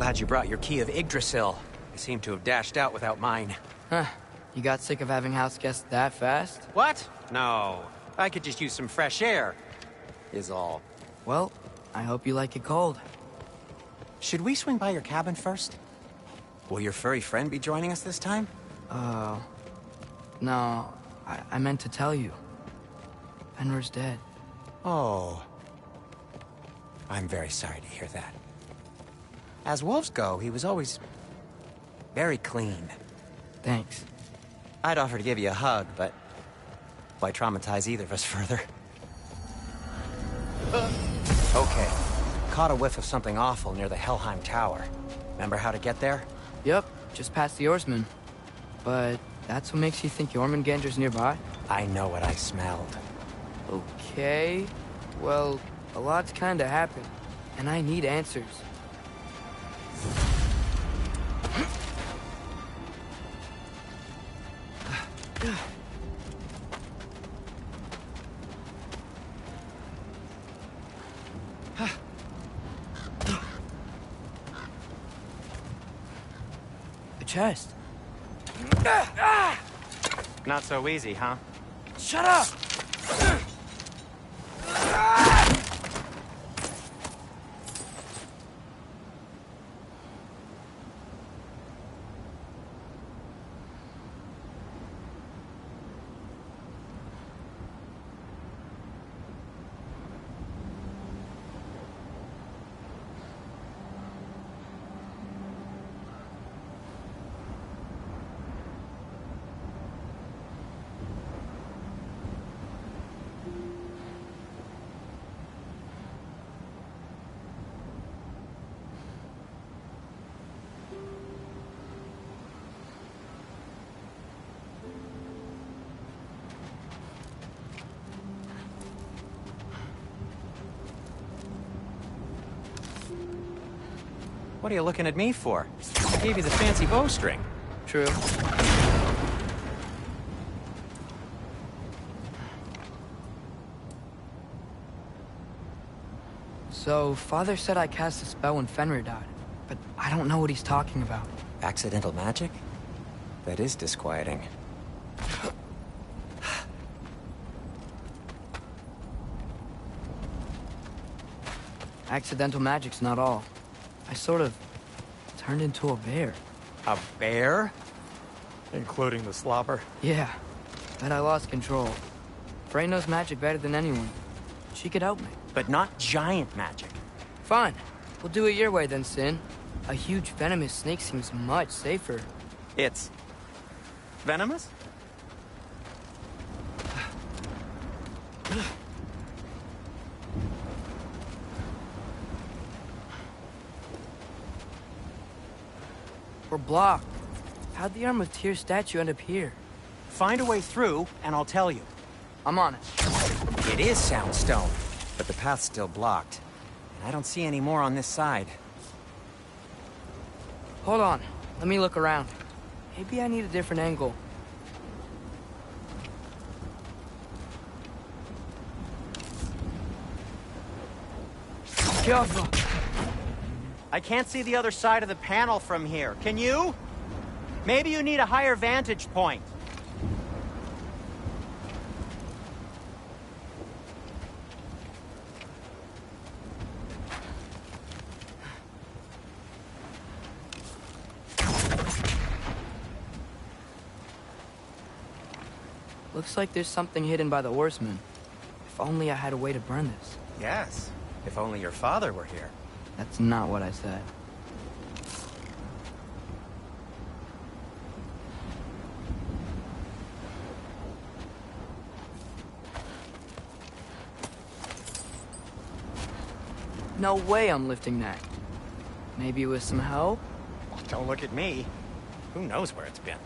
Glad you brought your key of Yggdrasil. I seem to have dashed out without mine. Huh. You got sick of having house guests that fast? What? No. I could just use some fresh air, is all. Well, I hope you like it cold. Should we swing by your cabin first? Will your furry friend be joining us this time? No. I meant to tell you. Fenrir's dead. Oh. I'm very sorry to hear that. As wolves go, he was always very clean. Thanks. I'd offer to give you a hug, but why traumatize either of us further? Okay. Caught a whiff of something awful near the Helheim Tower. Remember how to get there? Yep, just past the Oarsman. But that's what makes you think Jormungandr's nearby? I know what I smelled. Okay. Well, a lot's kinda happened, and I need answers. A chest. Not so easy, huh? Shut up! What are you looking at me for? I gave you the fancy bowstring. True. So, Father said I cast a spell when Fenrir died, but I don't know what he's talking about. Accidental magic? That is disquieting. Accidental magic's not all. I sort of turned into a bear. A bear? Including the slobber? Yeah, but I lost control. Frey knows magic better than anyone. She could help me. But not giant magic. Fine. We'll do it your way then, Sin. A huge venomous snake seems much safer. It's venomous? We're blocked. How'd the Arm of Tyr statue end up here? Find a way through, and I'll tell you. I'm on it. It is Soundstone, but the path's still blocked. And I don't see any more on this side. Hold on. Let me look around. Maybe I need a different angle. Careful. I can't see the other side of the panel from here. Can you? Maybe you need a higher vantage point. Looks like there's something hidden by the Oarsman. If only I had a way to burn this. Yes, if only your father were here. That's not what I said. No way I'm lifting that. Maybe with some help? Don't look at me. Who knows where it's been?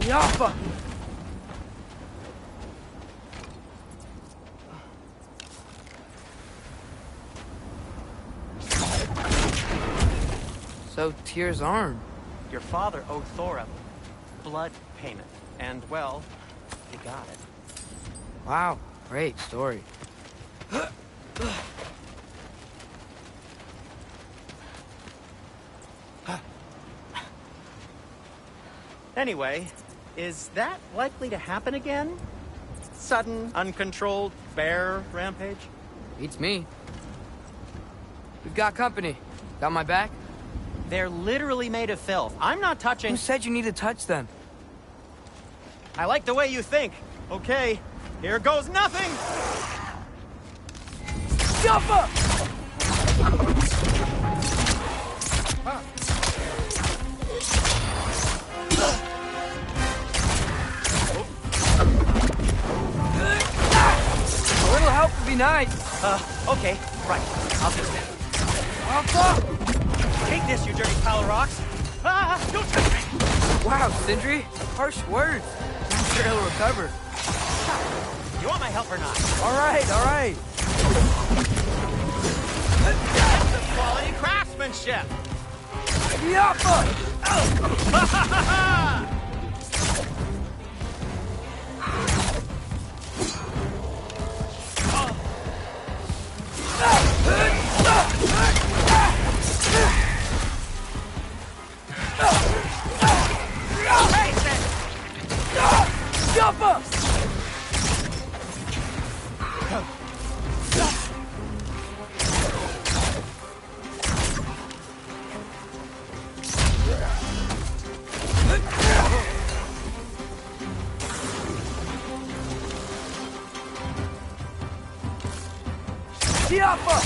Yappa! So, Tyr's arm. Your father owed Thor a blood payment, and, well, he got it. Wow, great story. Anyway, is that likely to happen again? Sudden, uncontrolled bear rampage? Beats me. We've got company. Got my back? They're literally made of filth. I'm not touching... Who said you need to touch them? I like the way you think. Okay, here goes nothing! Jump up! A little help would be nice. Okay, right. I'll do that. Take this, you dirty pile of rocks! Ah, don't touch me! Wow, Sindri, harsh words. I'm sure he'll recover. You want my help or not? All right. That's the quality craftsmanship! Jump up!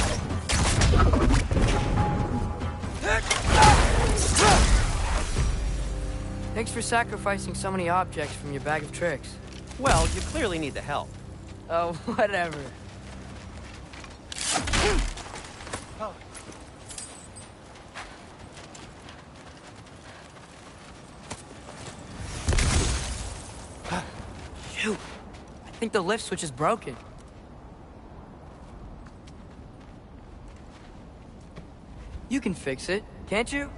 Thanks for sacrificing so many objects from your bag of tricks. Well, you clearly need the help. Oh, whatever. Shoot! I think the lift switch is broken. You can fix it, can't you?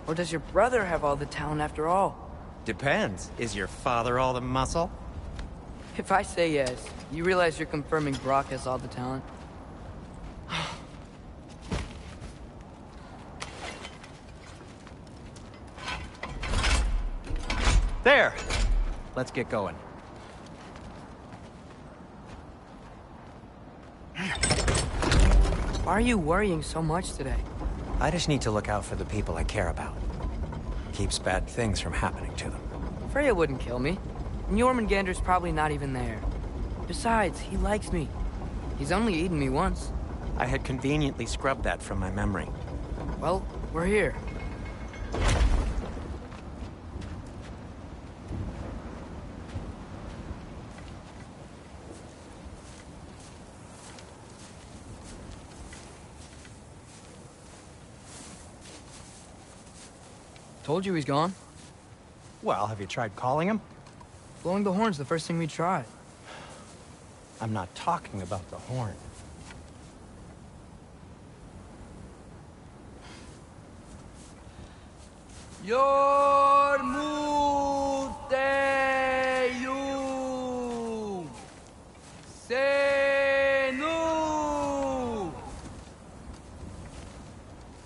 Or does your brother have all the talent after all? Depends. Is your father all the muscle? If I say yes, you realize you're confirming Brock has all the talent? There! Let's get going. Why are you worrying so much today? I just need to look out for the people I care about. Keeps bad things from happening to them. Freya wouldn't kill me. And Jormungandr's probably not even there. Besides, he likes me. He's only eaten me once. I had conveniently scrubbed that from my memory. Well, we're here. Told you he's gone. Well, have you tried calling him? Blowing the horn's the first thing we tried. I'm not talking about the horn. Yormuteyum Senu.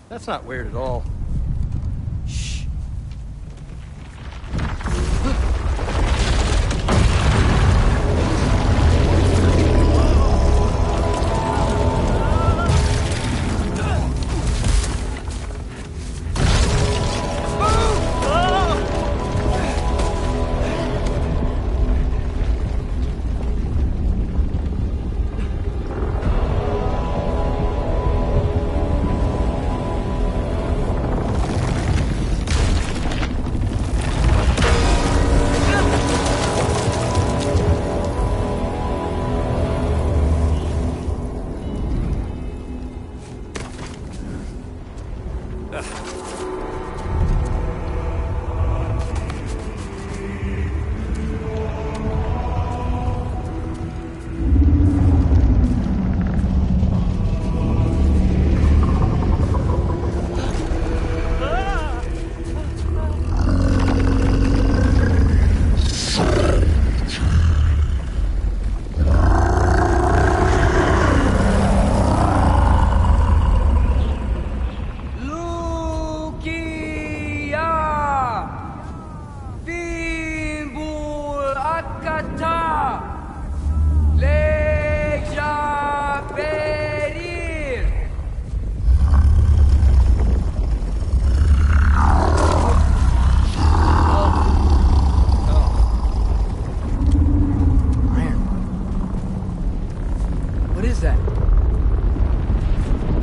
That's not weird at all. Shh.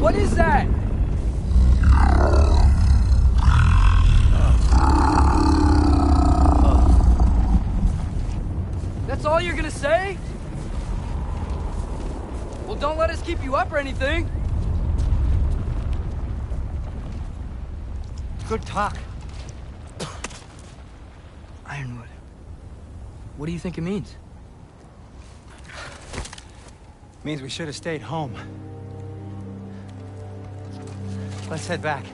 What is that? That's all you're gonna say? Well, don't let us keep you up or anything. Good talk. Ironwood. What do you think it means? Means we should have stayed home. Let's head back.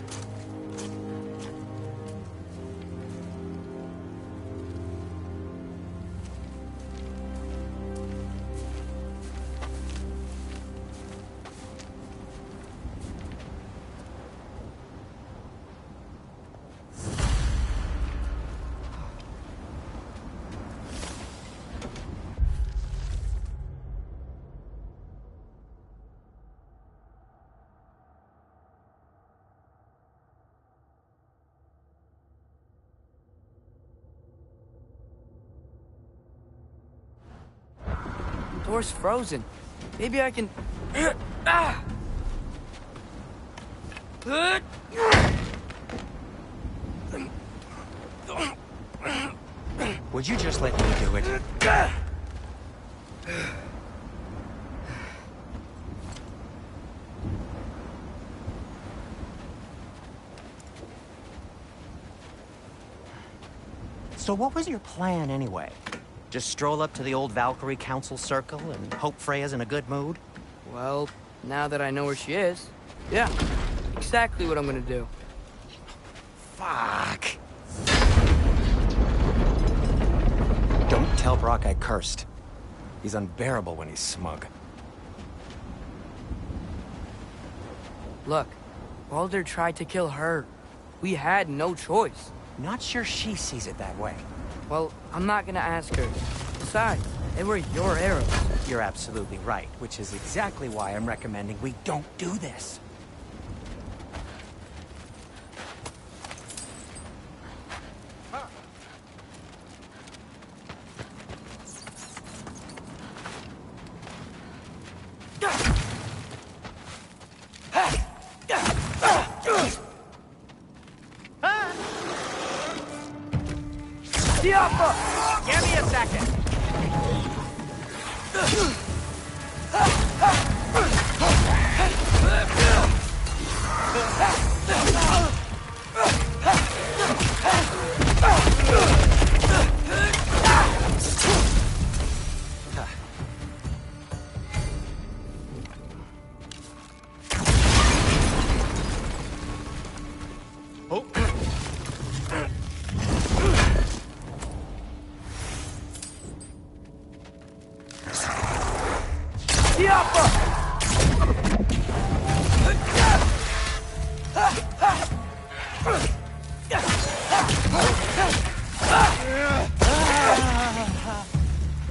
Door's frozen. Maybe I can... Ah! Would you just let me do it? So what was your plan anyway? Just stroll up to the old Valkyrie Council Circle and hope Freya's in a good mood? Well, now that I know where she is, yeah, exactly what I'm gonna do. Fuck. Don't tell Brock I cursed. He's unbearable when he's smug. Look, Baldur tried to kill her. We had no choice. Not sure she sees it that way. Well, I'm not gonna ask her. Besides, they were your arrows. You're absolutely right, which is exactly why I'm recommending we don't do this. Give me a second.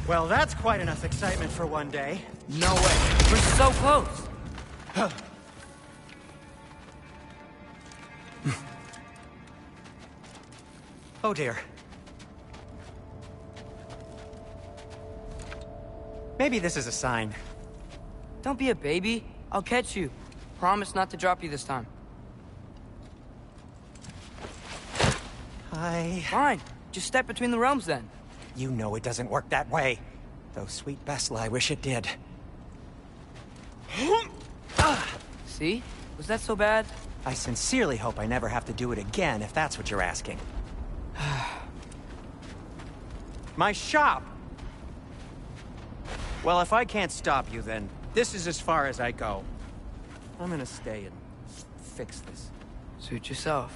Well, that's quite enough excitement for one day. No way. We're so close. Oh dear. Maybe this is a sign. Don't be a baby. I'll catch you. Promise not to drop you this time. Fine. Just step between the realms then. You know it doesn't work that way. Though sweet Bessla, I wish it did. See? Was that so bad? I sincerely hope I never have to do it again, if that's what you're asking. My shop! Well, if I can't stop you, then this is as far as I go. I'm gonna stay and fix this. Suit yourself.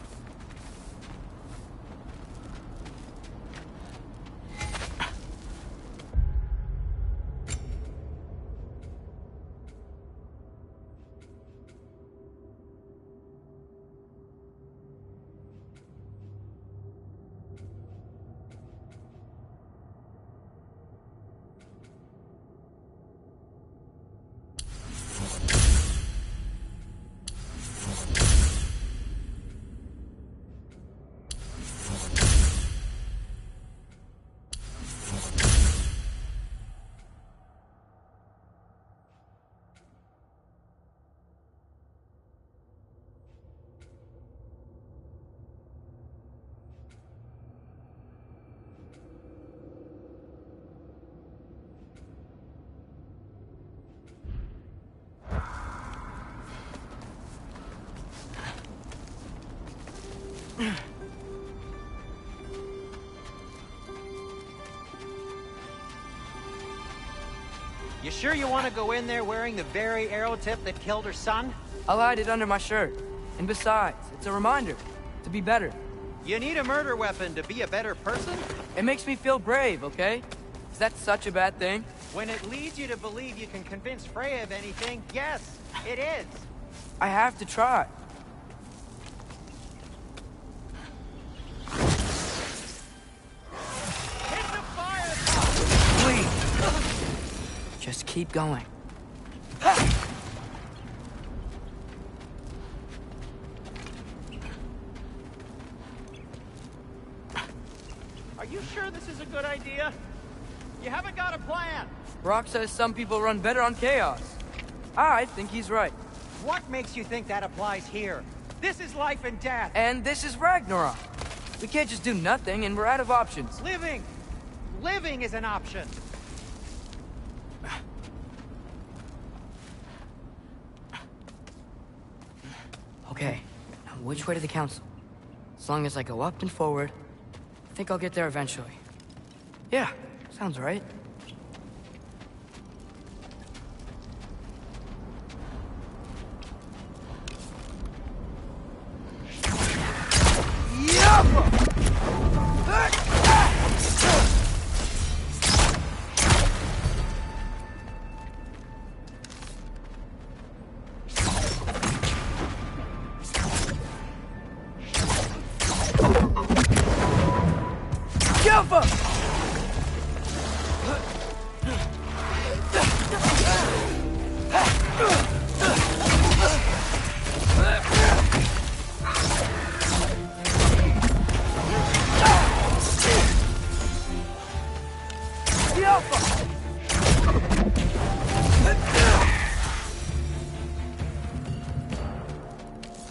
You sure you want to go in there wearing the very arrow tip that killed her son? I'll hide it under my shirt. And besides, it's a reminder to be better. You need a murder weapon to be a better person? It makes me feel brave, okay? Is that such a bad thing? When it leads you to believe you can convince Freya of anything, yes, it is. I have to try. Hit the fire! Please. Just keep going. Are you sure this is a good idea? You haven't got a plan. Brock says some people run better on chaos. I think he's right. What makes you think that applies here? This is life and death. And this is Ragnarok. We can't just do nothing, and we're out of options. Living! Living is an option. Okay, now which way to the council? As long as I go up and forward, I think I'll get there eventually. Yeah, sounds right.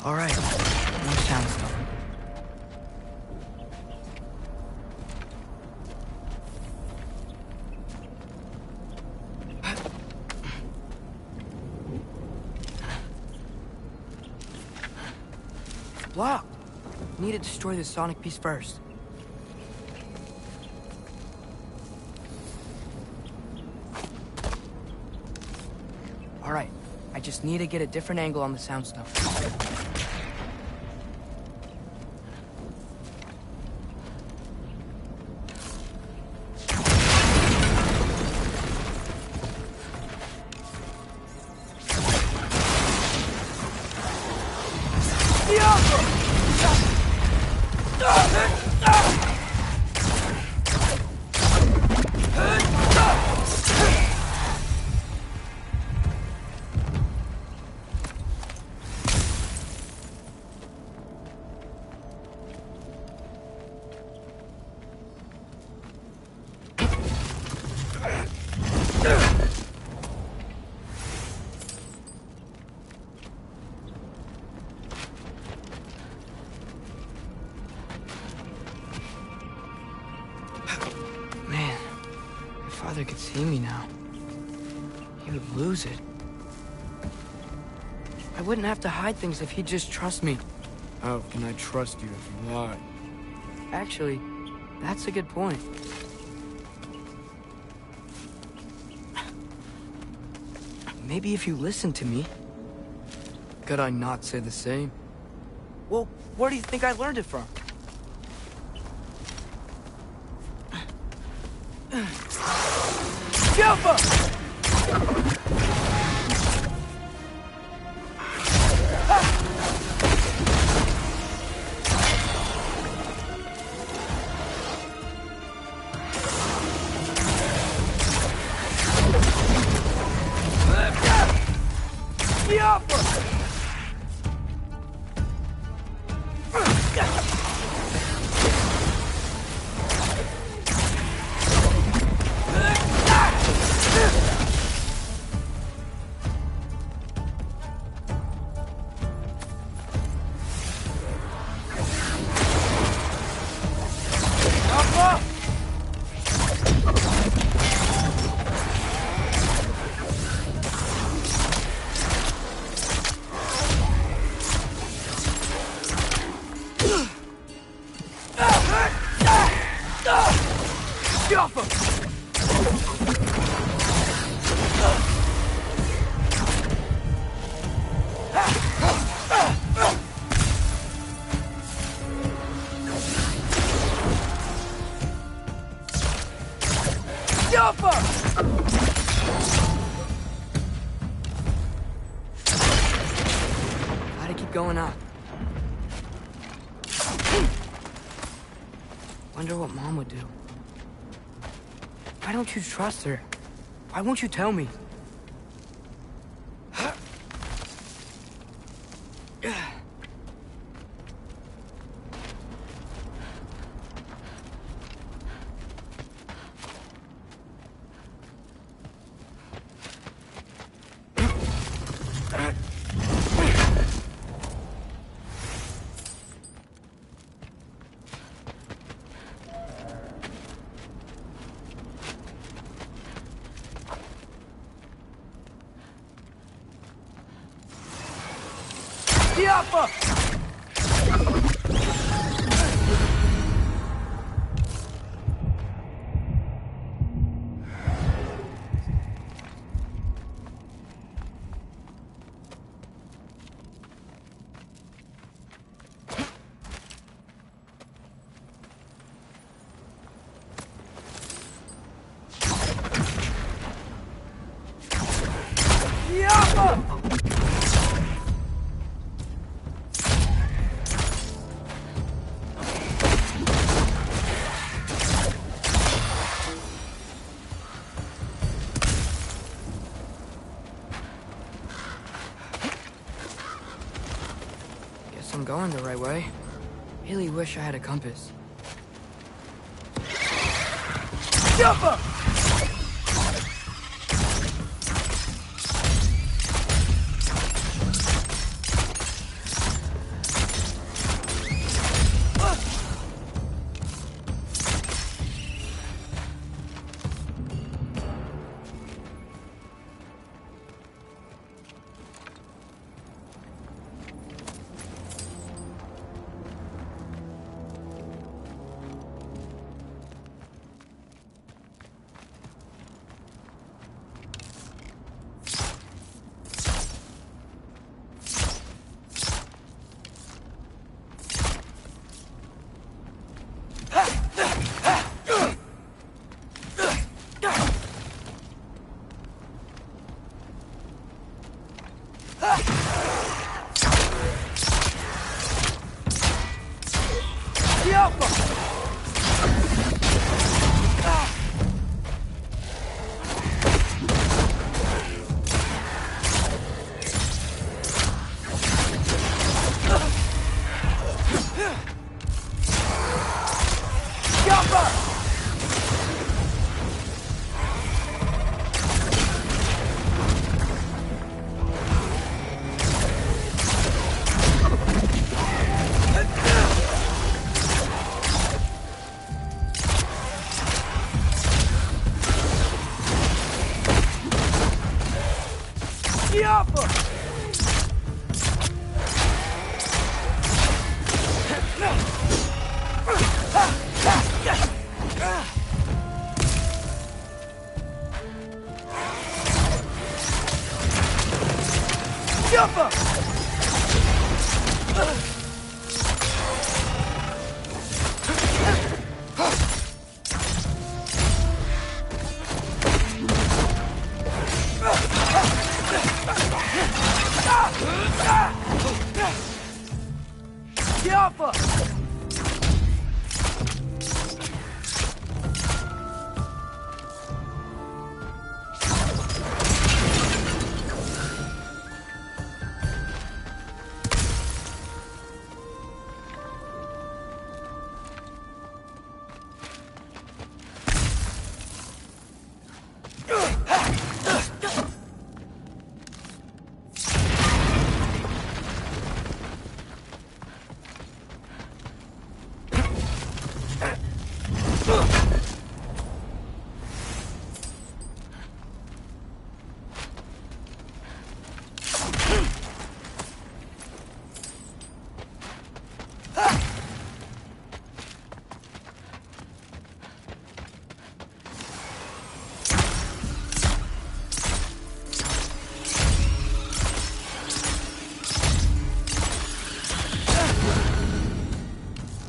All right, no sound stuff. Blocked. Need to destroy the sonic piece first. All right, I just need to get a different angle on the sound stuff. Man, if Father could see me now, he would lose it. I wouldn't have to hide things if he'd just trust me. How can I trust you if you lie? Actually, that's a good point. Maybe if you listen to me. Could I not say the same? Well, where do you think I learned it from? Jump! Gotta keep going up. Wonder what Mom would do. Why don't you trust her? Why won't you tell me? I'm going the right way. Really wish I had a compass. Jumper!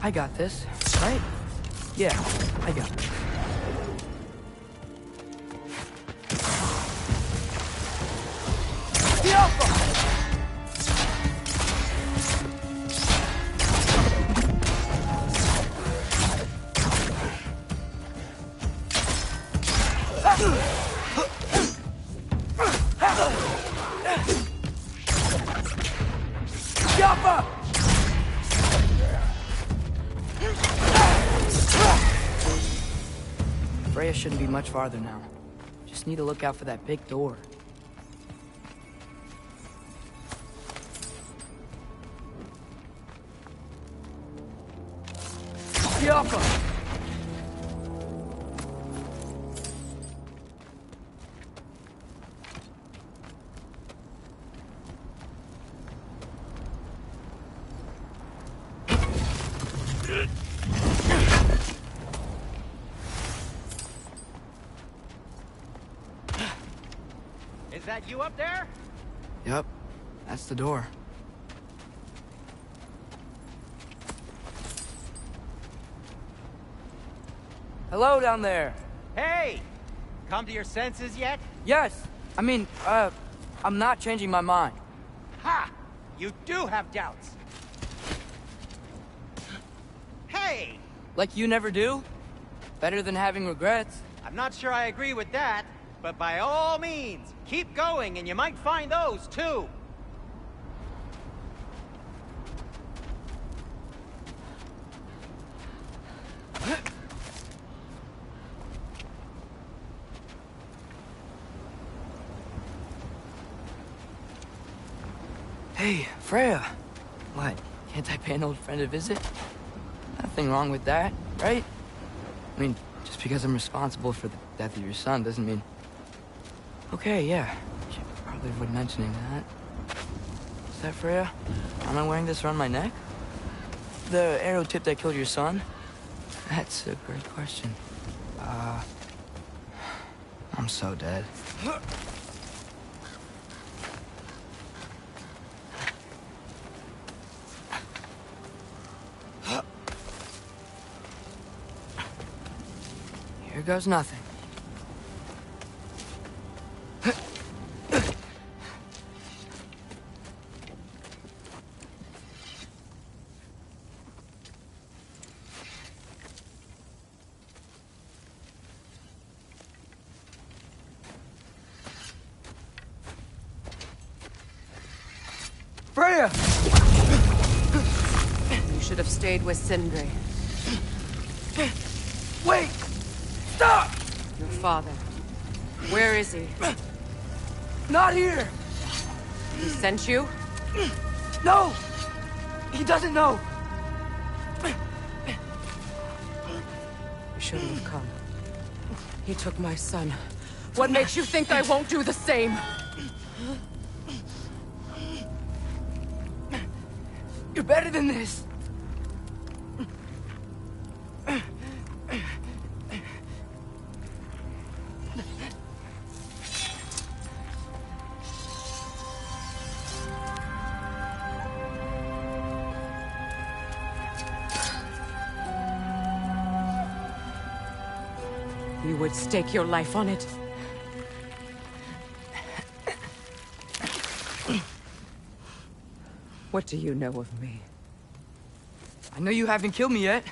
I got this, right? Yeah, I got it. Yappa! Freya shouldn't be much farther now. Just need to look out for that big door. Yappa! Is that you up there? Yep, that's the door. Hello down there. Hey! Come to your senses yet? Yes, I mean, I'm not changing my mind. Ha! You do have doubts. Hey! Like you never do? Better than having regrets. I'm not sure I agree with that, but by all means, keep going and you might find those too. Hey, Freya. What, can't I pay an old friend a visit? Nothing wrong with that, right? I mean, just because I'm responsible for the death of your son doesn't mean... Okay, yeah. Should probably avoid mentioning that. Is that Freya? Am I wearing this around my neck? The arrow tip that killed your son? That's a great question. I'm so dead. Here goes nothing. Freya! You should have stayed with Sindri. Wait! Stop! Your father. Where is he? Not here! He sent you? No! He doesn't know! You shouldn't have come. He took my son. What makes you think I won't do the same? You're better than this! You would stake your life on it. What do you know of me? I know you haven't killed me yet.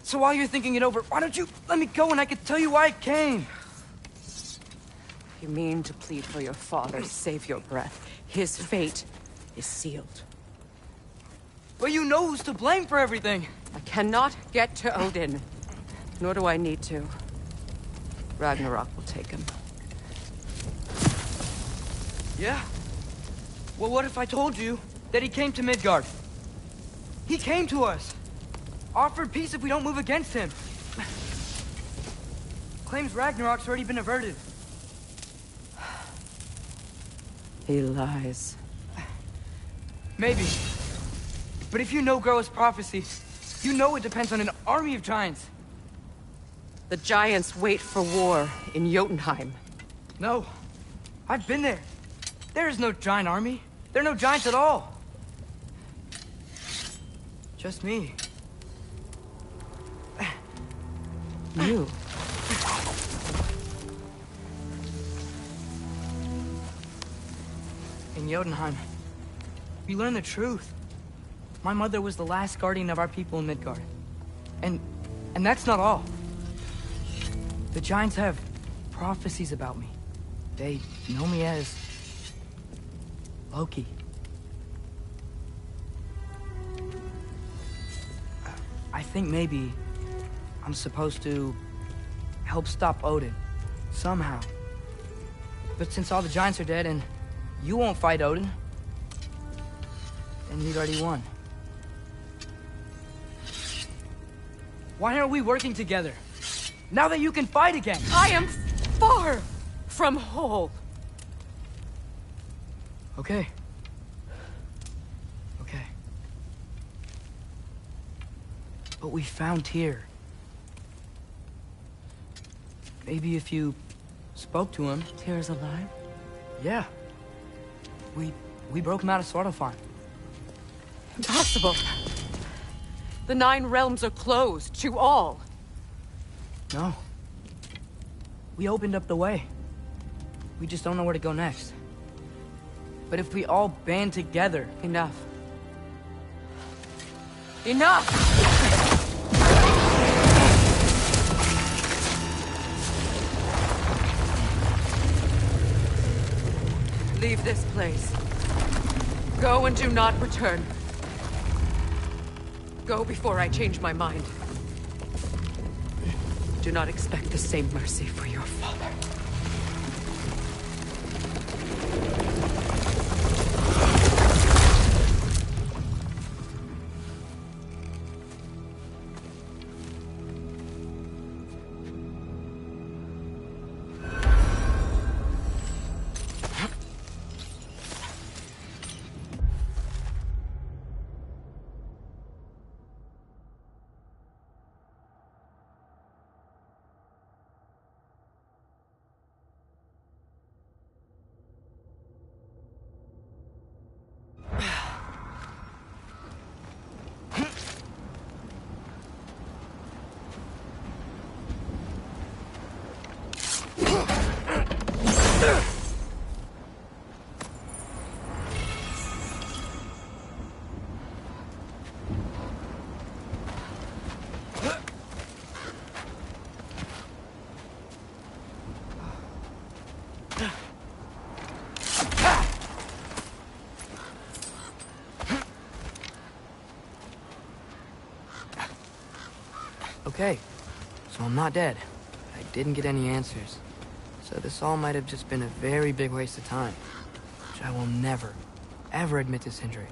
So while you're thinking it over, why don't you let me go and I can tell you why I came? You mean to plead for your father, save your breath. His fate is sealed. But you know who's to blame for everything. I cannot get to Odin. Nor do I need to. Ragnarok will take him. Yeah? Well, what if I told you that he came to Midgard? He came to us. Offered peace if we don't move against him. Claims Ragnarok's already been averted. He lies. Maybe. But if you know Groa's prophecy, you know it depends on an army of giants. The giants wait for war in Jotunheim. No. I've been there. There is no giant army. There are no giants at all. Just me. You. In Jotunheim, we learned the truth. My mother was the last guardian of our people in Midgard. And that's not all. The giants have prophecies about me. They know me as Loki. I think maybe I'm supposed to help stop Odin, somehow. But since all the giants are dead and you won't fight Odin, then he'd already won. Why aren't we working together? Now that you can fight again! I am far from whole. Okay. Okay. But we found Tyr. Maybe if you spoke to him... Tyr's alive? Yeah. We broke him out of Svartalfheim. Impossible. The 9 realms are closed to all. No. We opened up the way. We just don't know where to go next. But if we all band together... Enough. Enough! Leave this place. Go and do not return. Go before I change my mind. Do not expect the same mercy for your father. Okay, so I'm not dead. I didn't get any answers. So this all might have just been a very big waste of time. Which I will never, ever admit to Sindri.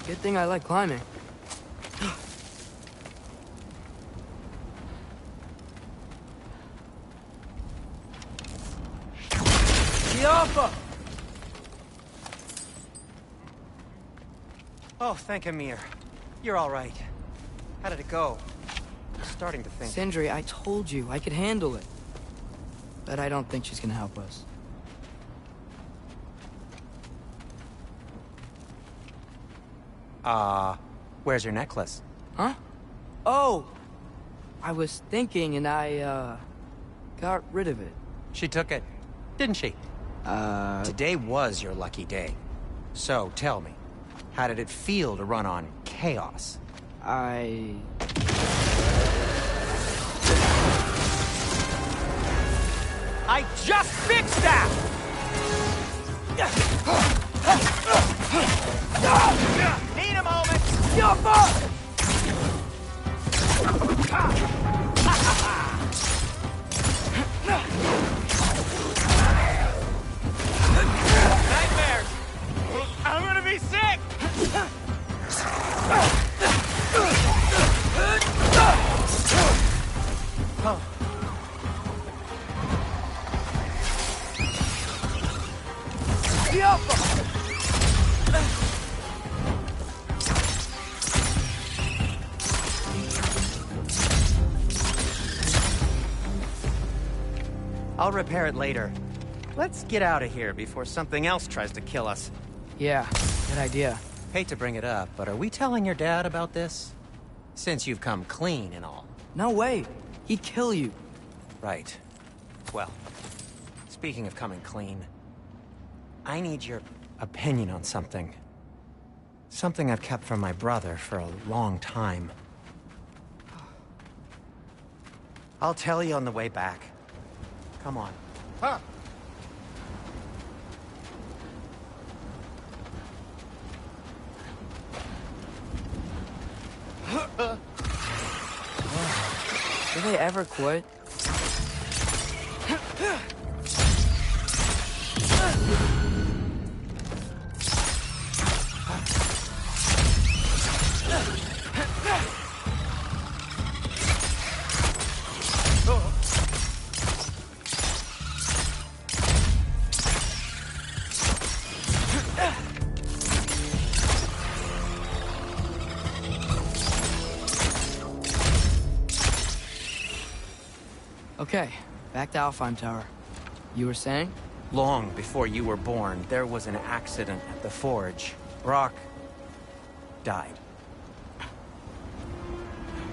Good thing I like climbing. Oh, thank Amir. You're all right. How did it go? I'm starting to think... Sindri, I told you I could handle it. But I don't think she's gonna help us. Where's your necklace? Huh? Oh! I was thinking and I, got rid of it. She took it, didn't she? Today was your lucky day. So, tell me, how did it feel to run on chaos? I just fixed that! Need a moment! Nightmares! I'm gonna be sick! I'll repair it later. Let's get out of here before something else tries to kill us. Yeah, good idea. Hate to bring it up, but are we telling your dad about this? Since you've come clean and all. No way. He'd kill you. Right. Well, speaking of coming clean, I need your opinion on something. Something I've kept from my brother for a long time. I'll tell you on the way back. Come on. Huh. Do they ever quit? Okay, back to Alfheim Tower. You were saying? Long before you were born, there was an accident at the forge. Brock died.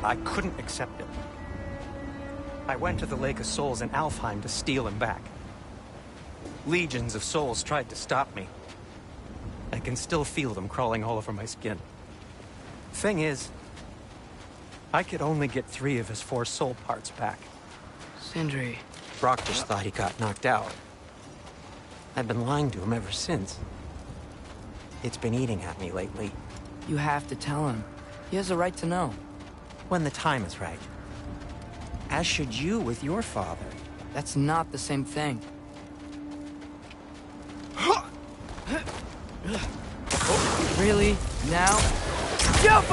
I couldn't accept it. I went to the Lake of Souls in Alfheim to steal him back. Legions of souls tried to stop me. I can still feel them crawling all over my skin. Thing is, I could only get 3 of his 4 soul parts back. Sindri. Brock just thought he got knocked out. I've been lying to him ever since. It's been eating at me lately. You have to tell him. He has a right to know. When the time is right. As should you with your father. That's not the same thing. Really? Now? Jump!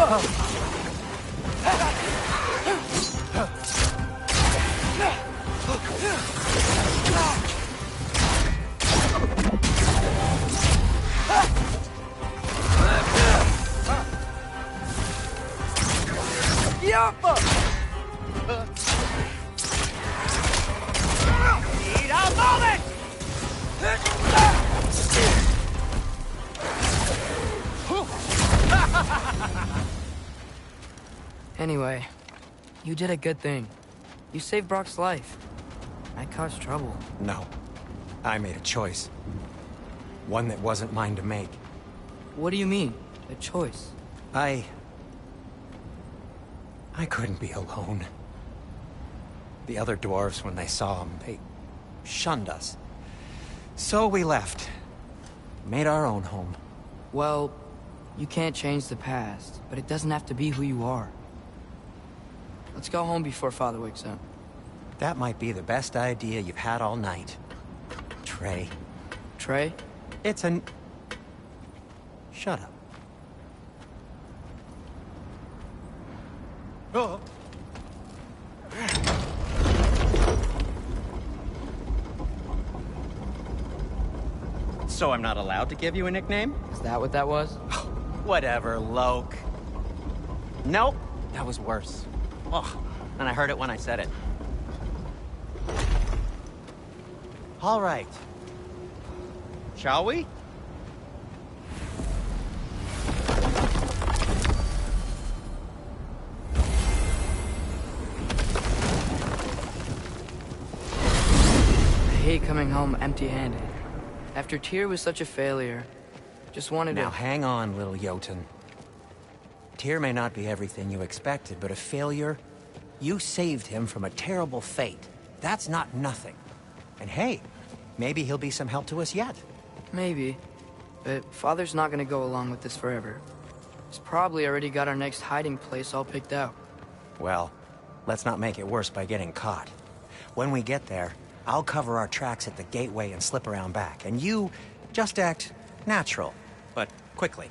Yappa! Need a moment! Anyway, you did a good thing. You saved Brock's life. I caused trouble. No. I made a choice. One that wasn't mine to make. What do you mean? A choice? I couldn't be alone. The other dwarves, when they saw him, they shunned us. So we left. Made our own home. Well, you can't change the past, but it doesn't have to be who you are. Let's go home before Father wakes up. That might be the best idea you've had all night. Trey. Trey? It's an... Shut up. Oh. So I'm not allowed to give you a nickname? Is that what that was? Whatever, Loke. Nope, that was worse. Oh, and I heard it when I said it. All right. Shall we? I hate coming home empty-handed. After Tyr was such a failure, just wanted Now to... hang on, little Jotun. Tyr may not be everything you expected, but a failure? You saved him from a terrible fate. That's not nothing. And hey, maybe he'll be some help to us yet. Maybe. But Father's not gonna go along with this forever. He's probably already got our next hiding place all picked out. Well, let's not make it worse by getting caught. When we get there, I'll cover our tracks at the gateway and slip around back. And you just act natural, but quickly.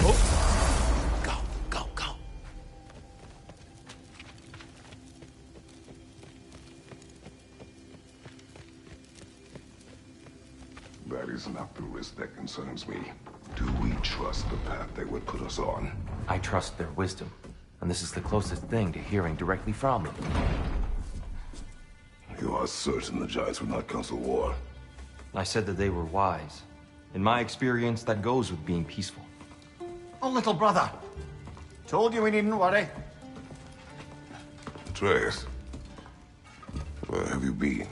Oh. Go, go, go. That is not the risk that concerns me. Do we trust the path they would put us on? I trust their wisdom, and this is the closest thing to hearing directly from them. You are certain the Giants would not counsel war? I said that they were wise. In my experience, that goes with being peaceful. Oh, little brother. Told you we needn't worry. Atreus, where have you been?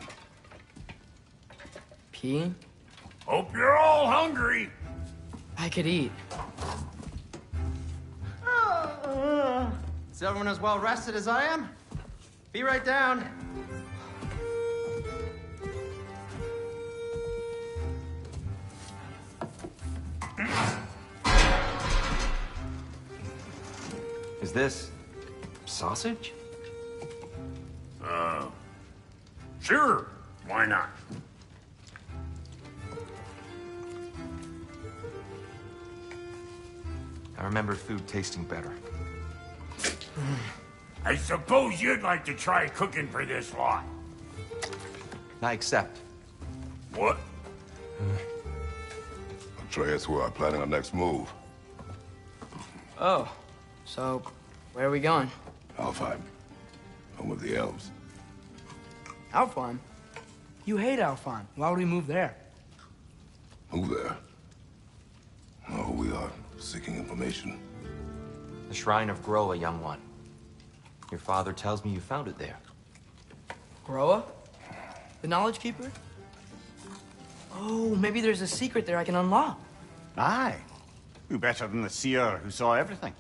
Peeing? Hope you're all hungry. I could eat. Is everyone as well rested as I am? Be right down. Is this sausage? Sure. Why not? I remember food tasting better. I suppose you'd like to try cooking for this lot. I accept. What? Atreus, we are planning our next move. Oh, so where are we going? Alfheim. Home of the elves. Alfheim? You hate Alfheim. Why would we move there? Move there. Oh, we are seeking information. The Shrine of Groa, young one. Your father tells me you found it there. Groa? The Knowledge Keeper? Oh, maybe there's a secret there I can unlock. Aye. Who better than the seer who saw everything?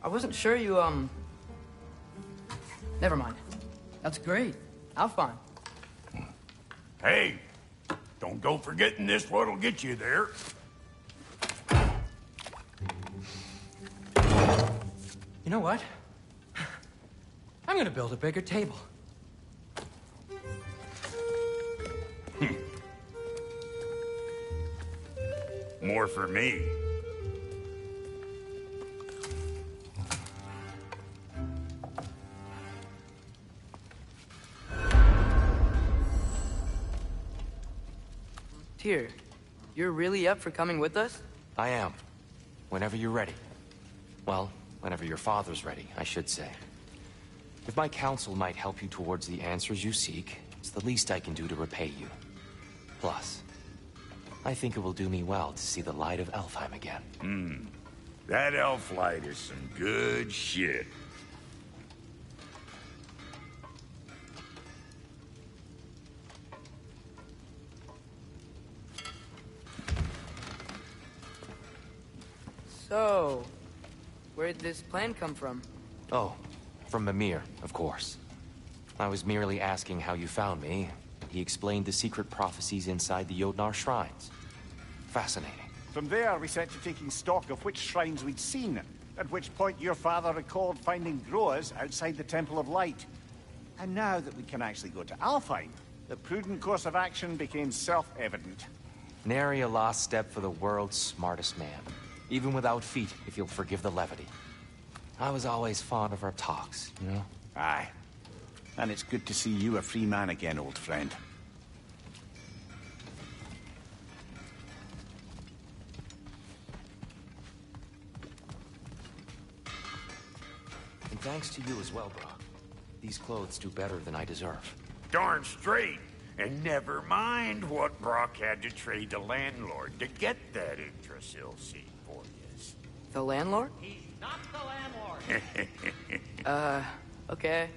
I wasn't sure you, Never mind. That's great. Alfheim. Hey, don't go forgetting this what'll get you there. You know what? I'm gonna build a bigger table. More for me. Tyr, you're really up for coming with us? I am. Whenever you're ready. Well, whenever your father's ready, I should say. If my counsel might help you towards the answers you seek, it's the least I can do to repay you. Plus, I think it will do me well to see the light of Alfheim again. That elf light is some good shit. So, where'd this plan come from? Oh, from Mimir, of course. I was merely asking how you found me. He explained the secret prophecies inside the Jotnar shrines. Fascinating. From there, we set to taking stock of which shrines we'd seen, at which point your father recalled finding Groas outside the Temple of Light. And now that we can actually go to Alfheim, the prudent course of action became self-evident. Nary a lost step for the world's smartest man. Even without feet, if you'll forgive the levity. I was always fond of our talks, you know? Aye. And it's good to see you a free man again, old friend. And thanks to you as well, Brock. These clothes do better than I deserve. Darn straight. And never mind what Brock had to trade the landlord to get that Yggdrasil seed for you. The landlord? He's not the landlord. Okay.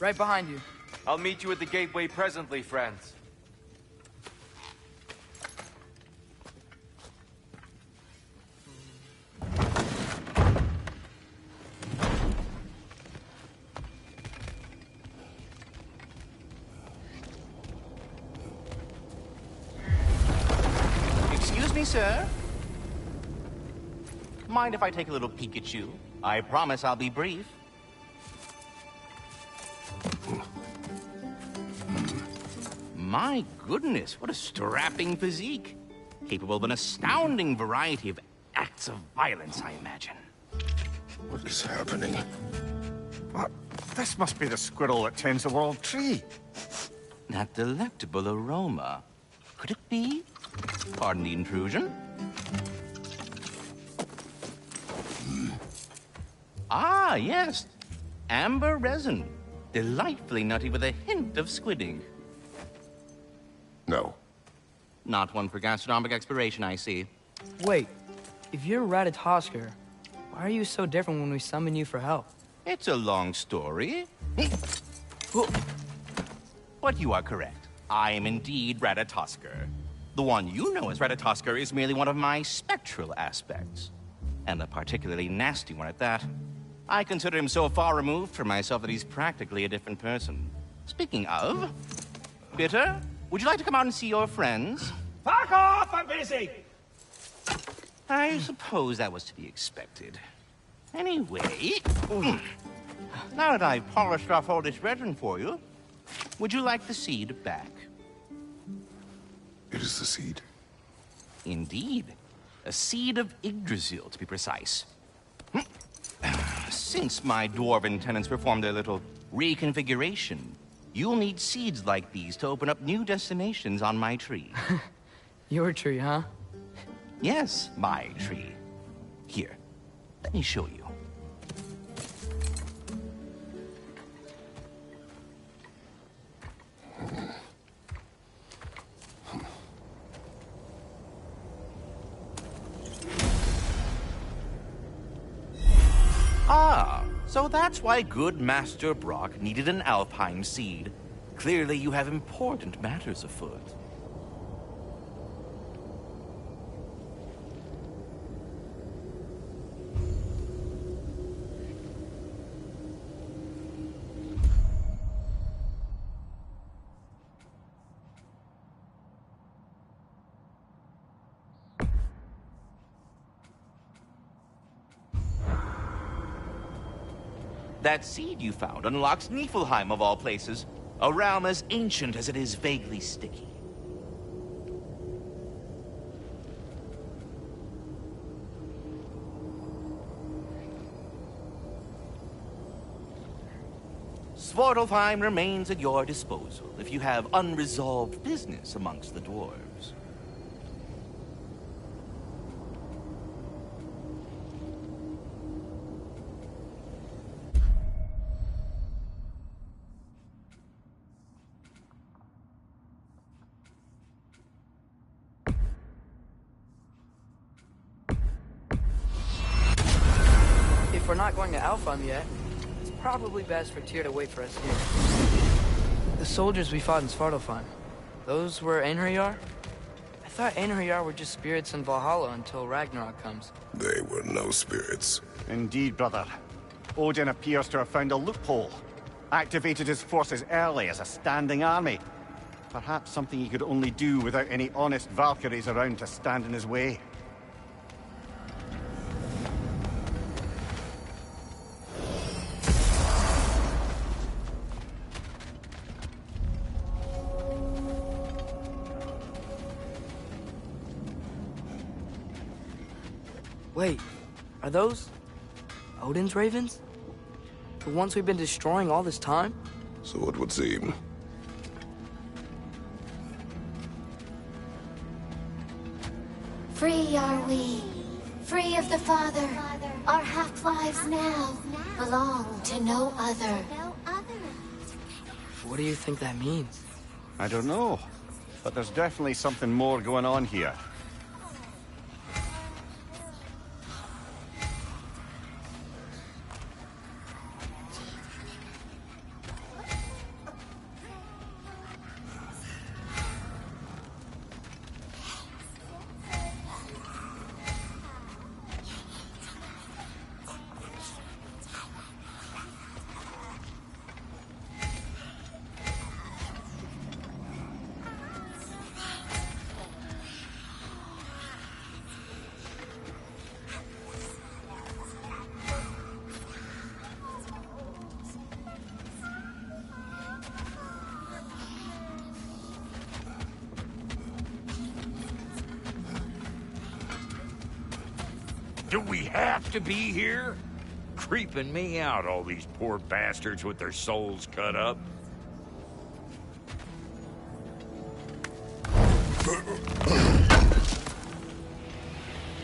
Right behind you. I'll meet you at the gateway presently, friends. me, sir. Mind if I take a little peek at you? I promise I'll be brief. My goodness, what a strapping physique. Capable of an astounding variety of acts of violence, I imagine. What is happening? What? This must be the squirrel that tends the world tree. That delectable aroma. Could it be? Pardon the intrusion. Ah, yes. Amber resin. Delightfully nutty with a hint of squidding. No. Not one for gastronomic exploration, I see. Wait, if you're Ratatoskr, why are you so different when we summon you for help? It's a long story. But you are correct. I am indeed Ratatoskr. The one you know as Ratatoskr is merely one of my spectral aspects. And a particularly nasty one at that. I consider him so far removed from myself that he's practically a different person. Speaking of... Bitter, would you like to come out and see your friends? Fuck off! I'm busy! I suppose that was to be expected. Anyway... Now that I've polished off all this resin for you, would you like the seed back? It is the seed. Indeed. A seed of Yggdrasil, to be precise. Since my dwarven tenants performed their little reconfiguration, you'll need seeds like these to open up new destinations on my tree. Your tree, huh? Yes, my tree. Here, let me show you. Ah, so that's why good Master Brock needed an Alpine seed. Clearly you have important matters afoot. That seed you found unlocks Niflheim of all places, a realm as ancient as it is vaguely sticky. Svartalfheim remains at your disposal if you have unresolved business amongst the dwarves. If we're not going to Alfheim yet, it's probably best for Tyr to wait for us here. The soldiers we fought in Svartalfheim, those were Einherjar? I thought Einherjar were just spirits in Valhalla until Ragnarok comes. They were no spirits. Indeed, brother. Odin appears to have found a loophole. Activated his forces early as a standing army. Perhaps something he could only do without any honest Valkyries around to stand in his way. Wait, are those Odin's ravens? The ones we've been destroying all this time? So it would seem. Free are we, free of the Father. Our half-lives now belong to no other. What do you think that means? I don't know, but there's definitely something more going on here. Do we have to be here? Creeping me out, all these poor bastards with their souls cut up.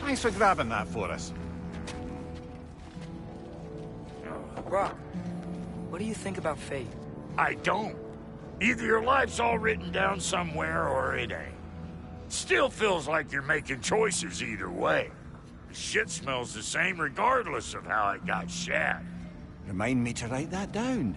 Thanks for grabbing that for us. Brock, what do you think about fate? I don't. Either your life's all written down somewhere or it ain't. Still feels like you're making choices either way. The shit smells the same regardless of how it got shat. Remind me to write that down.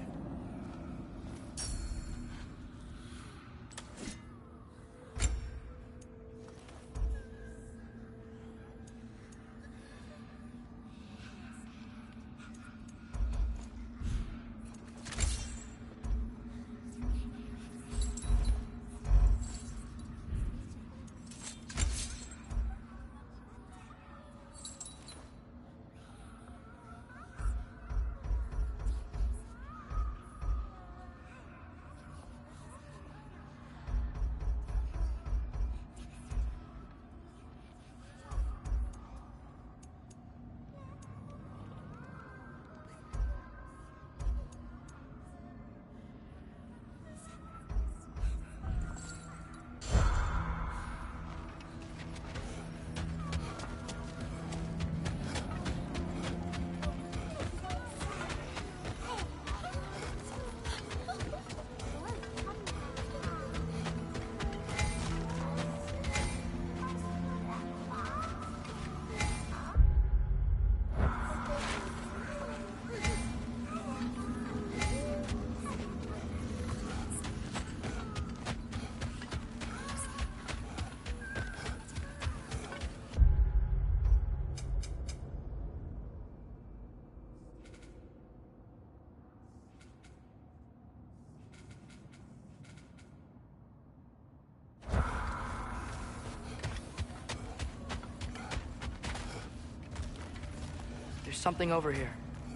There's something over here.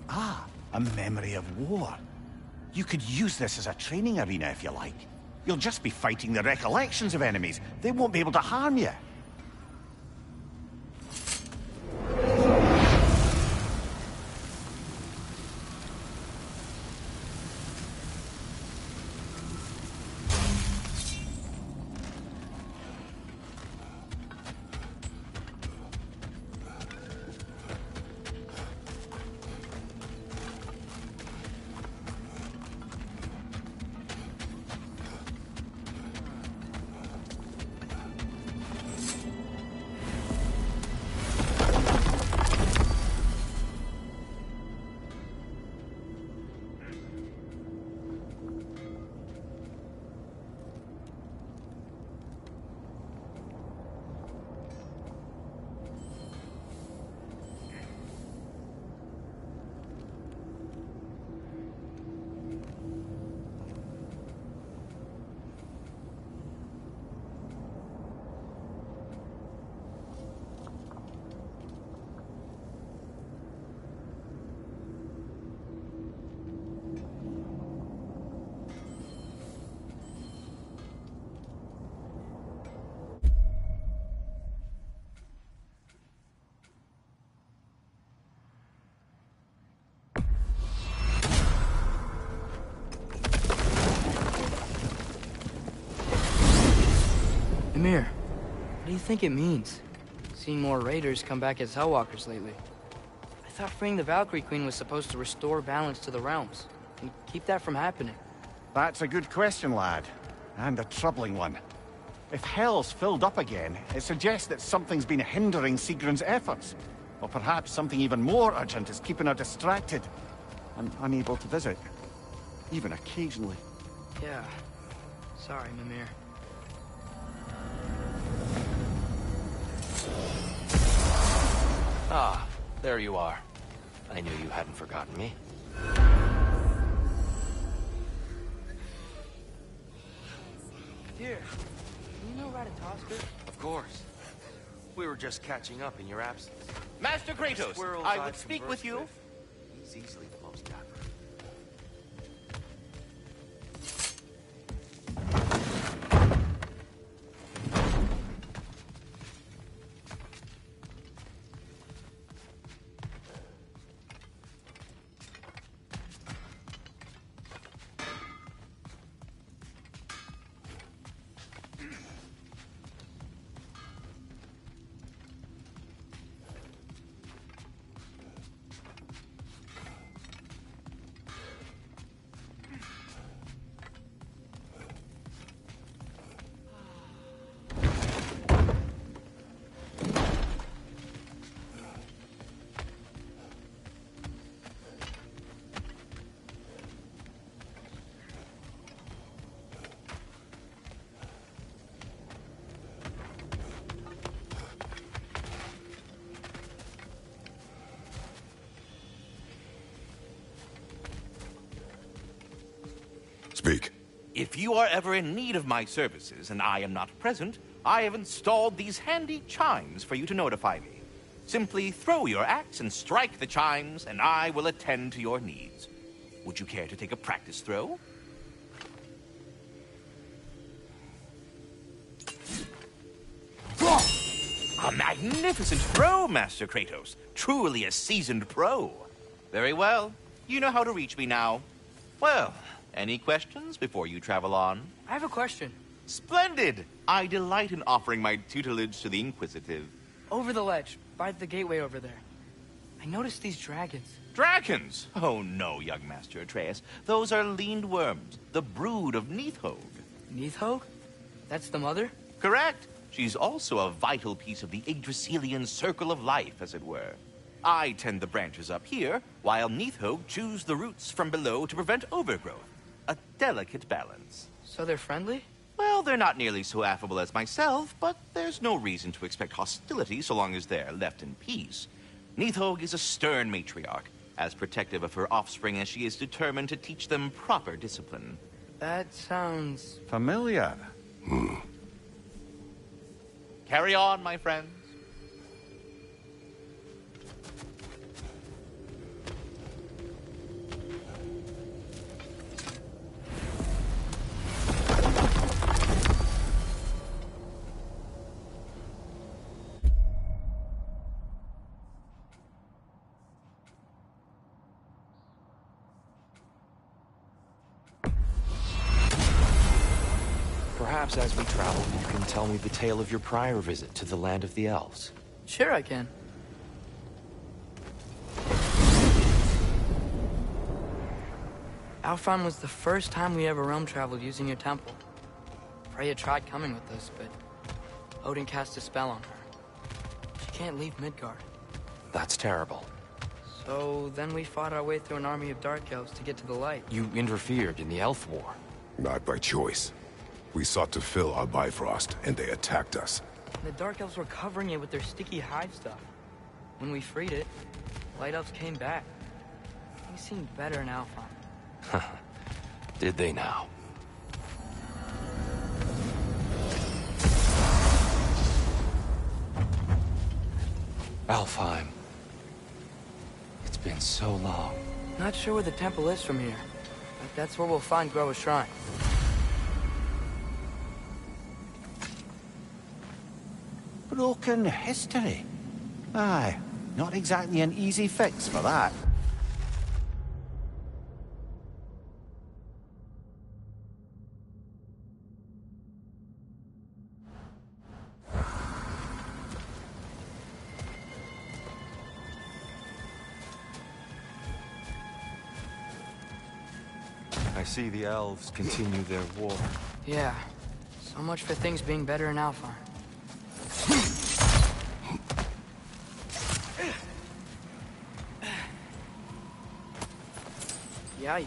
Ah, a memory of war. You could use this as a training arena if you like. You'll just be fighting the recollections of enemies. They won't be able to harm you. Mimir, what do you think it means? Seen more raiders come back as Hellwalkers lately. I thought freeing the Valkyrie Queen was supposed to restore balance to the realms and keep that from happening. That's a good question, lad. And a troubling one. If Hell's filled up again, it suggests that something's been hindering Sigrun's efforts. Or perhaps something even more urgent is keeping her distracted and unable to visit. Even occasionally. Yeah. Sorry, Mimir. Ah, there you are. I knew you hadn't forgotten me. Dear, you know Ratatosker? Of course. We were just catching up in your absence. Master Kratos, Squirrels I I've would speak with conversed you. He's easily the most dapper. If you are ever in need of my services and I am not present, I have installed these handy chimes for you to notify me. Simply throw your axe and strike the chimes, and I will attend to your needs. Would you care to take a practice throw? A magnificent throw, Master Kratos. Truly a seasoned pro. Very well. You know how to reach me now. Well, any questions before you travel on? I have a question. Splendid! I delight in offering my tutelage to the inquisitive. Over the ledge, by the gateway over there. I noticed these dragons. Dragons? Oh no, young Master Atreus. Those are leaned worms, the brood of Nidhogg. Nidhogg? That's the mother? Correct. She's also a vital piece of the Yggdrasilian circle of life, as it were. I tend the branches up here, while Nidhogg chews the roots from below to prevent overgrowth. A delicate balance. So they're friendly? Well, they're not nearly so affable as myself, but there's no reason to expect hostility so long as they're left in peace. Nidhogg is a stern matriarch, as protective of her offspring as she is determined to teach them proper discipline. That sounds... familiar. Carry on, my friends. Perhaps as we travel, you can tell me the tale of your prior visit to the land of the elves. Sure I can. Alfheim was the first time we ever realm traveled using your temple. Freya tried coming with us, but Odin cast a spell on her. She can't leave Midgard. That's terrible. So then we fought our way through an army of dark elves to get to the light. You interfered in the elf war. Not by choice. We sought to fill our Bifrost, and they attacked us. And the dark elves were covering it with their sticky hive stuff. When we freed it, light elves came back. They seemed better in Alfheim. Did they now? Alfheim. It's been so long. Not sure where the temple is from here, but that's where we'll find Groa's shrine. Broken history. Aye, not exactly an easy fix for that. I see the elves continue their war. Yeah, so much for things being better in Alfheim. Yikes.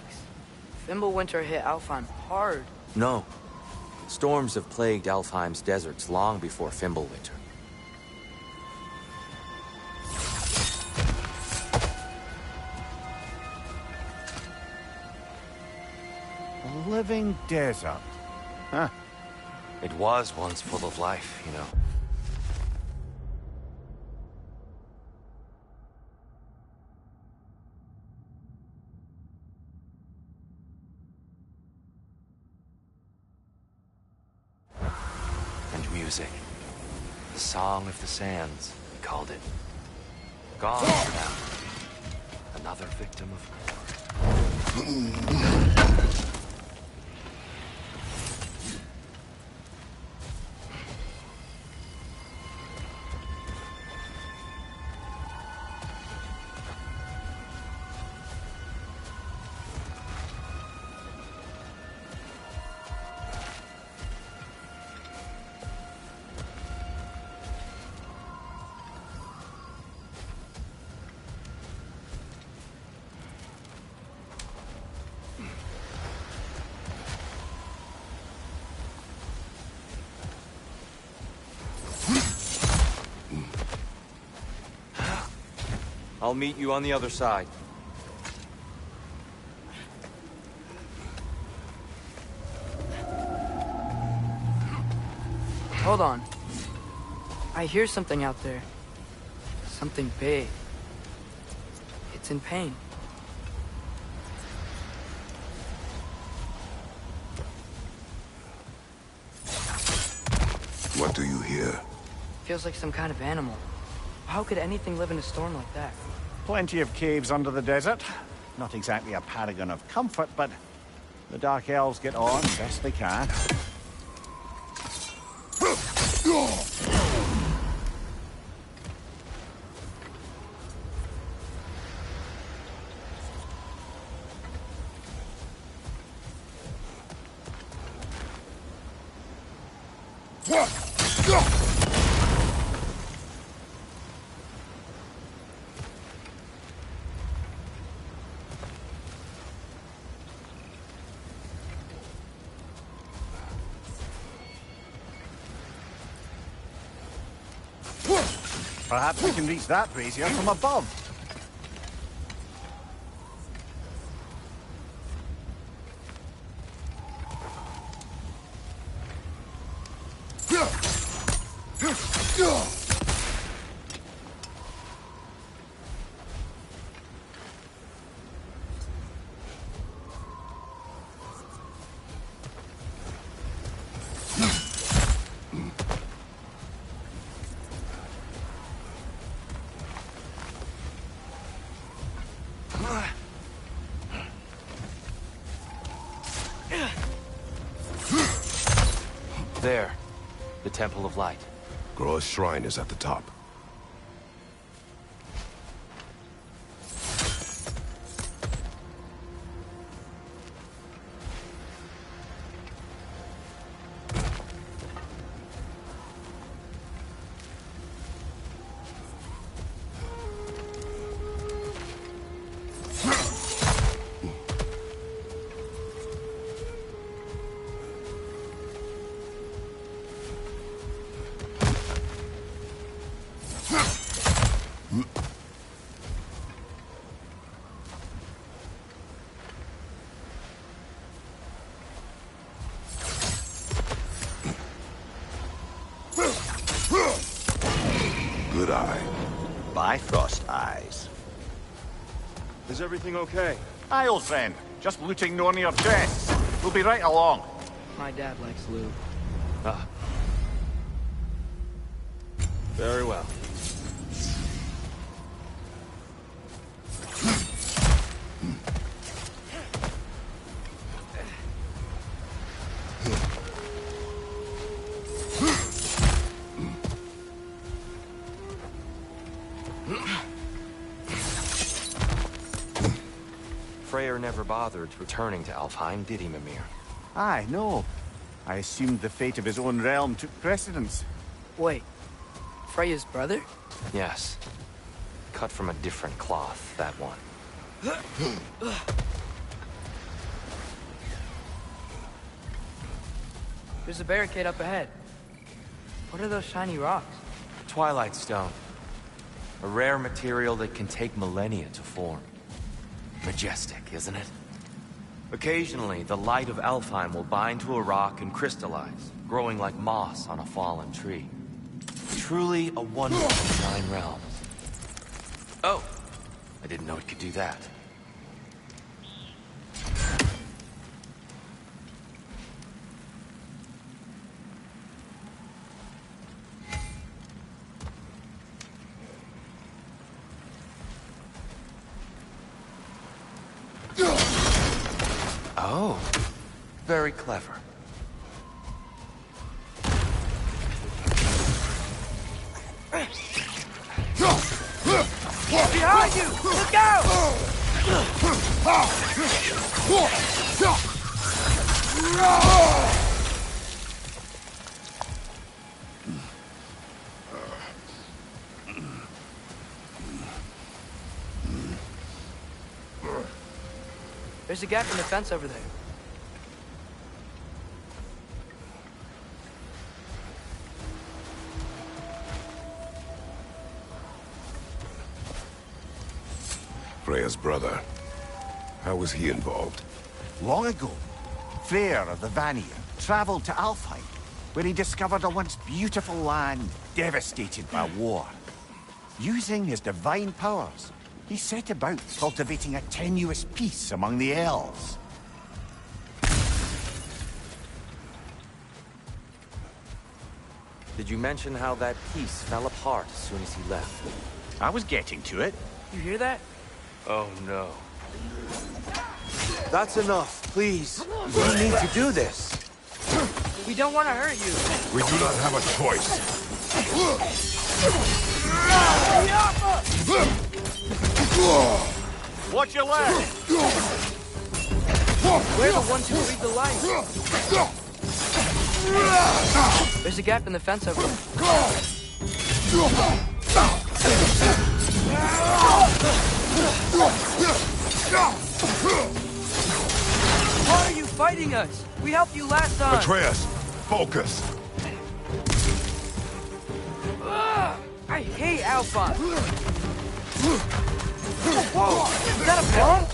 Fimbulwinter hit Alfheim hard. No. Storms have plagued Alfheim's deserts long before Fimbulwinter. A living desert. Huh. It was once full of life, you know. And music. The Song of the Sands, we called it. Gone now. Another victim of war. I'll meet you on the other side. Hold on. I hear something out there. Something big. It's in pain. What do you hear? Feels like some kind of animal. How could anything live in a storm like that? Plenty of caves under the desert. Not exactly a paragon of comfort, but the Dark Elves get on best they can. Perhaps we can reach that brazier from above. There. The Temple of Light. Groa's shrine is at the top. Good eye. Bifrost eyes. Is everything okay? Aye, old friend. Just looting no near chests. We'll be right along. My dad likes loot. Ah. Very well. Freyr never bothered returning to Alfheim, did he, Mimir? Aye, no. I assumed the fate of his own realm took precedence. Wait. Freya's brother? Yes. Cut from a different cloth, that one. There's a barricade up ahead. What are those shiny rocks? Twilight Stone. A rare material that can take millennia to form. Majestic, isn't it? Occasionally, the light of Alfheim will bind to a rock and crystallize, growing like moss on a fallen tree. Truly a wonder of 9 realms. Oh, I didn't know it could do that. Oh, very clever. Behind you! Look out! There's a gap in the fence over there. Freya's brother. How was he involved? Long ago, Freyr of the Vanir traveled to Alfheim. where he discovered a once beautiful land devastated by war. Using his divine powers, he set about cultivating a tenuous peace among the elves. Did you mention how that peace fell apart as soon as he left? I was getting to it. You hear that? Oh no. That's enough, please. We need to do this. We don't want to hurt you. We do not have a choice. Watch your leg! We're the ones who read the light. There's a gap in the fence over there. Why are you fighting us? We helped you last time. Atreus, focus. I hate Alphon. Whoa! Is that a bomb?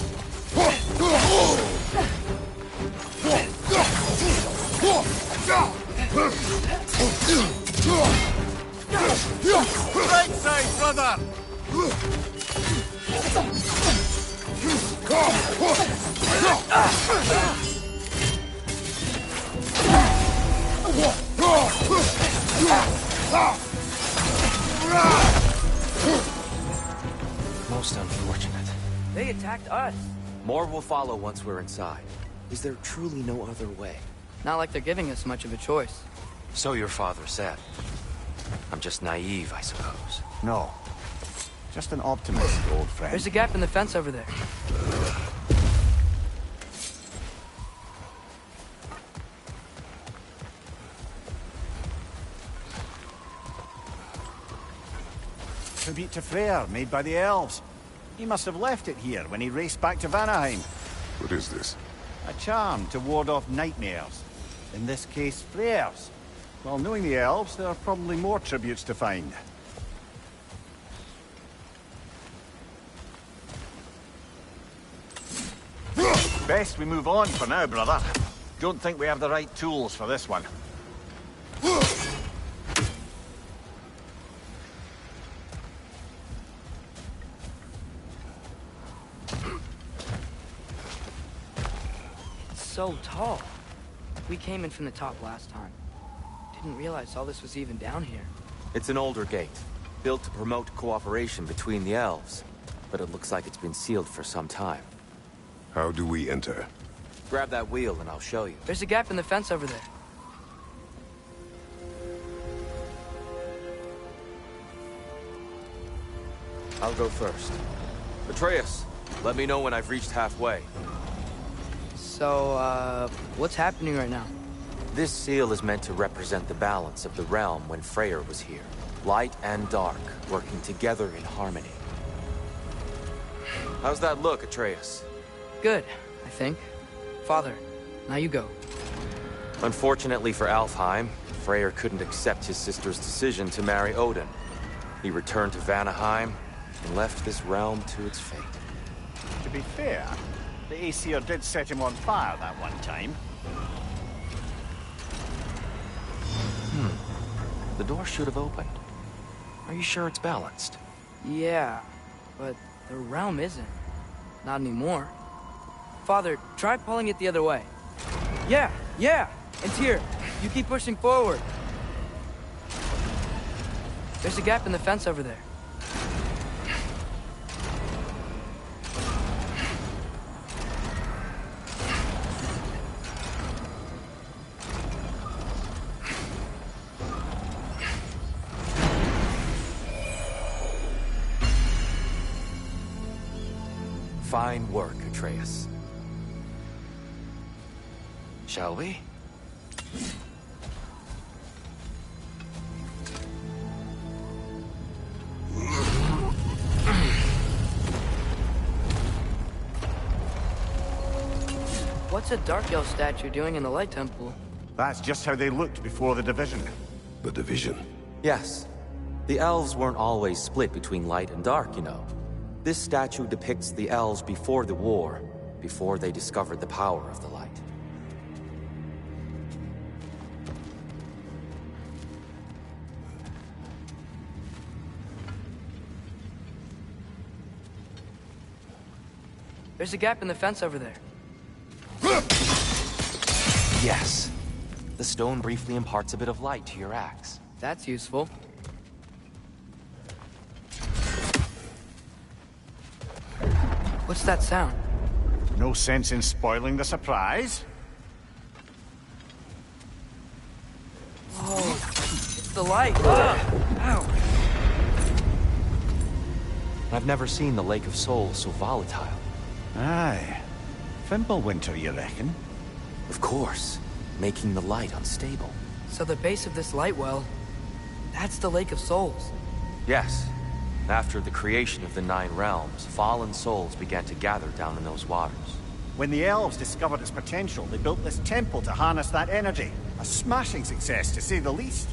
Right side, brother! Most unfortunate. They attacked us. More will follow once we're inside. Is there truly no other way? Not like they're giving us much of a choice. So your father said. I'm just naive, I suppose. No. Just an optimist, old friend. There's a gap in the fence over there. Tribute to Freyr, made by the elves. He must have left it here when he raced back to Vanaheim. What is this? A charm to ward off nightmares. In this case, Freyr's. Well, knowing the elves, there are probably more tributes to find. Best we move on for now, brother. Don't think we have the right tools for this one. It's so tall. We came in from the top last time. Didn't realize all this was even down here. It's an older gate, built to promote cooperation between the elves. But it looks like it's been sealed for some time. How do we enter? Grab that wheel and I'll show you. There's a gap in the fence over there. I'll go first. Atreus, let me know when I've reached halfway. So, what's happening right now? This seal is meant to represent the balance of the realm when Freyr was here. Light and dark, working together in harmony. How's that look, Atreus? Good, I think. Father, now you go. Unfortunately for Alfheim, Freyr couldn't accept his sister's decision to marry Odin. He returned to Vanaheim and left this realm to its fate. To be fair, the Aesir did set him on fire that one time. The door should have opened. Are you sure it's balanced? Yeah, but the realm isn't. Not anymore. Father, try pulling it the other way. Yeah! And here, you keep pushing forward. There's a gap in the fence over there. Fine work, Atreus. Shall we? What's a Dark Elf statue doing in the Light Temple? That's just how they looked before the division. The division? Yes. The elves weren't always split between light and dark, you know. This statue depicts the elves before the war, before they discovered the power of the light. There's a gap in the fence over there. Yes. The stone briefly imparts a bit of light to your axe. That's useful. What's that sound? No sense in spoiling the surprise. Whoa, it's the light. Ow. I've never seen the Lake of Souls so volatile. Aye. Fimbulwinter, you reckon? Of course. Making the light unstable. So the base of this light well, that's the Lake of Souls. Yes. After the creation of the Nine Realms, fallen souls began to gather down in those waters. When the elves discovered its potential, they built this temple to harness that energy. A smashing success, to say the least.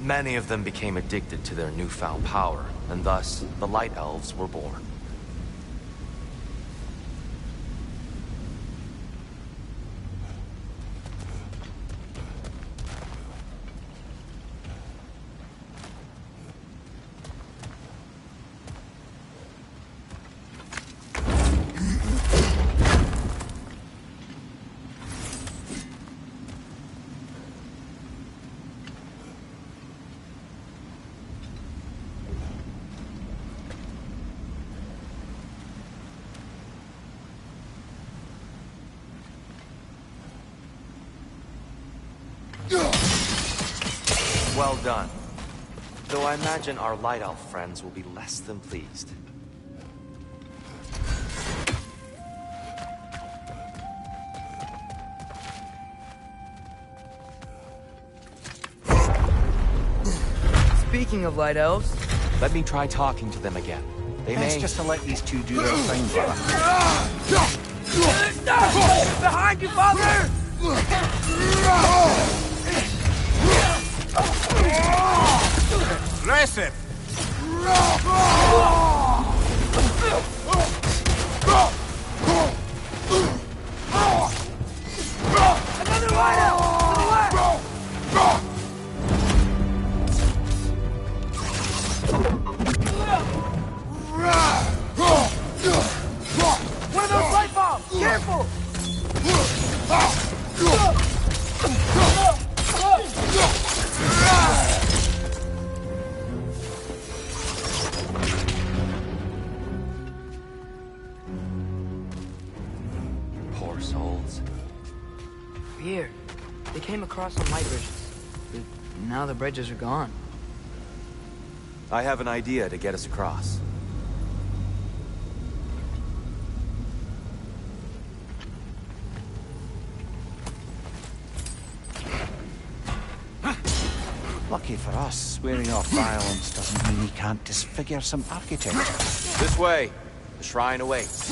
Many of them became addicted to their newfound power, and thus, the Light Elves were born. Well done. Though I imagine our Light Elf friends will be less than pleased. Speaking of Light Elves... Let me try talking to them again. They Best may... just to let these two do their thing, brother. Behind you, father! Aggressive! Another Light Elf! To the left! One of those light bombs! Careful! Poor souls. Weird. They came across some light bridges. But now the bridges are gone. I have an idea to get us across. Lucky for us, swearing off violence doesn't mean we can't disfigure some architecture. This way. The shrine awaits.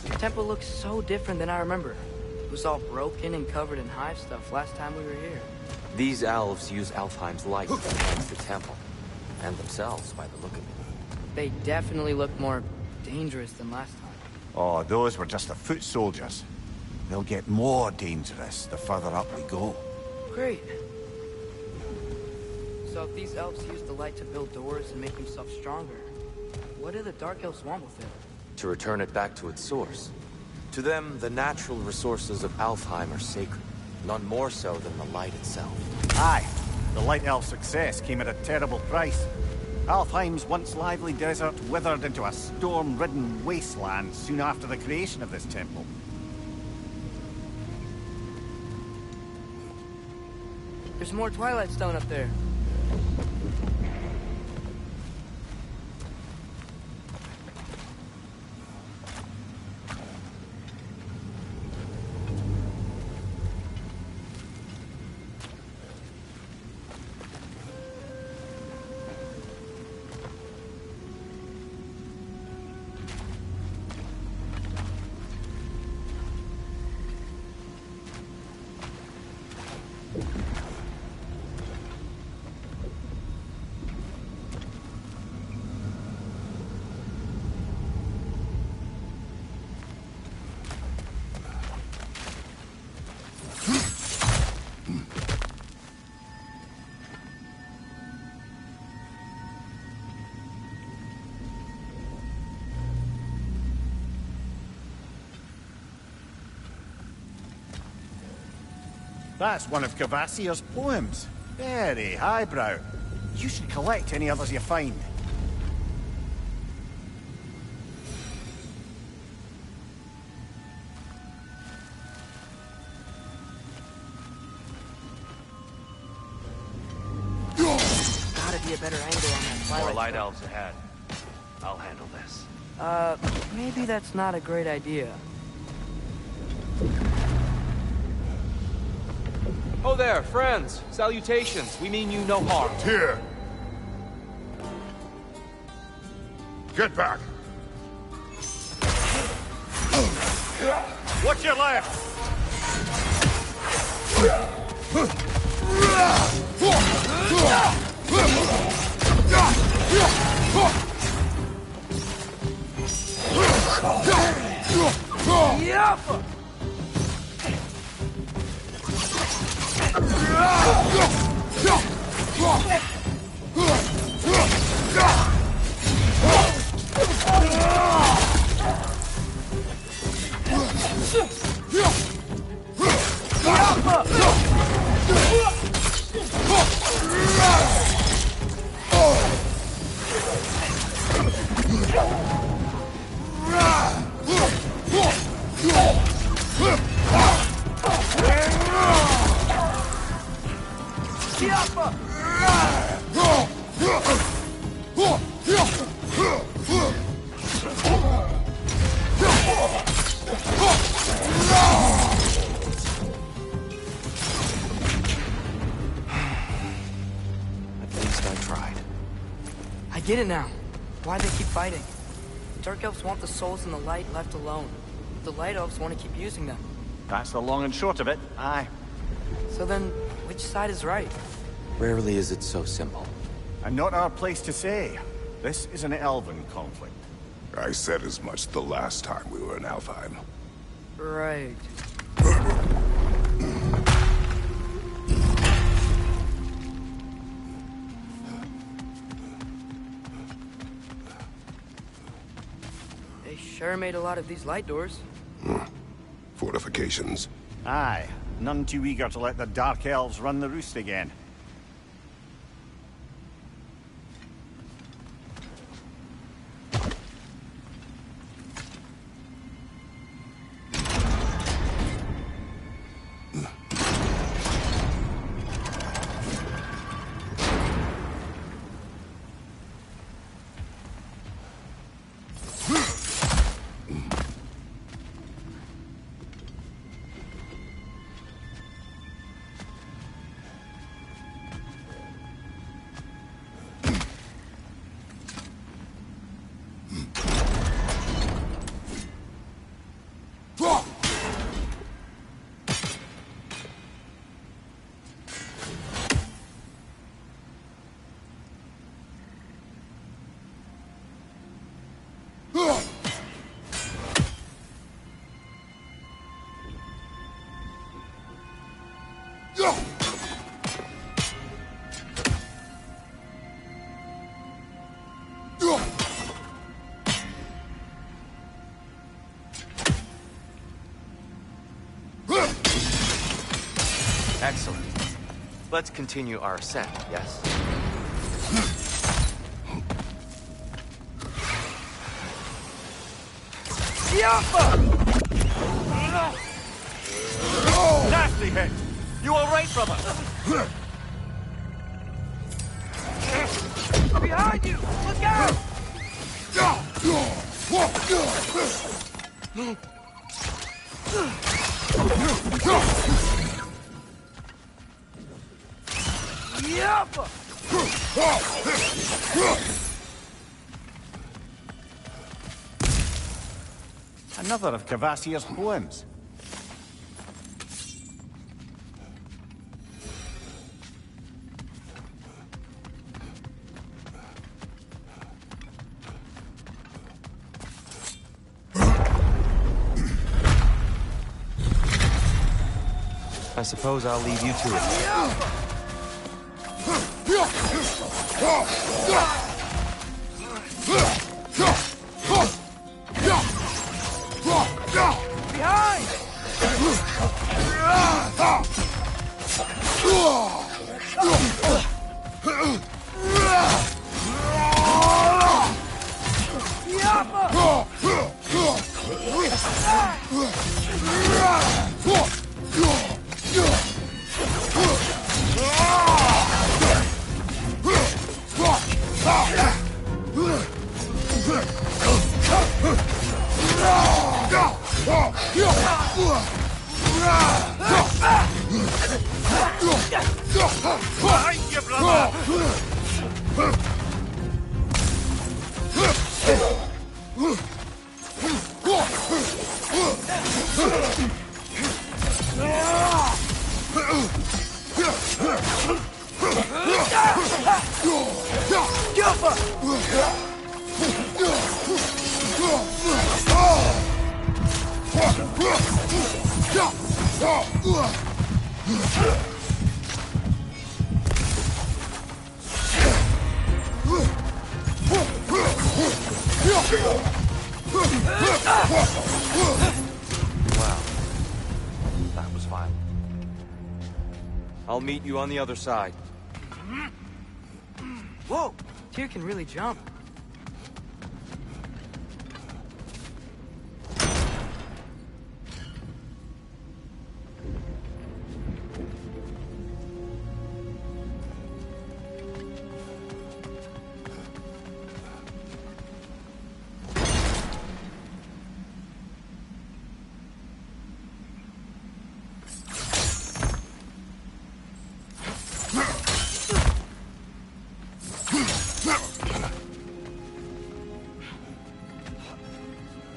The temple looks so different than I remember. It was all broken and covered in hive stuff last time we were here. These elves use Alfheim's light to enhance the temple. And themselves, by the look of it. They definitely look more dangerous than last time. Oh, those were just the foot soldiers. They'll get more dangerous the further up we go. Great. So if these elves use the light to build doors and make themselves stronger, what do the Dark Elves want with it? To return it back to its source. To them, the natural resources of Alfheim are sacred. None more so than the light itself. Aye. The Light Elf's success came at a terrible price. Alfheim's once lively desert withered into a storm-ridden wasteland soon after the creation of this temple. There's more Twilight Stone up there. That's one of Cavassier's poems. Very highbrow. You should collect any others you find. Gotta be a better angle on that twilight. More light elves ahead. I'll handle this. Maybe that's not a great idea. Oh there, friends. Salutations. We mean you no harm. Here. Get back. Watch your left! At least I tried. I get it now. Why they keep fighting. The Dark Elves want the souls in the light left alone. The Light Elves want to keep using them. That's the long and short of it, aye. So then, which side is right? Rarely is it so simple. And not our place to say. This is an elven conflict. I said as much the last time we were in Alfheim. Right. They sure made a lot of these light doors. Fortifications. Aye, none too eager to let the Dark Elves run the roost again. Excellent. Let's continue our ascent, yes? Nasty hit! You alright, brother? Behind you! Look out! Another of Cavassier's poems. I suppose I'll leave you to it. Behind! Wow. That was violent. I'll meet you on the other side. Whoa! Tyr can really jump.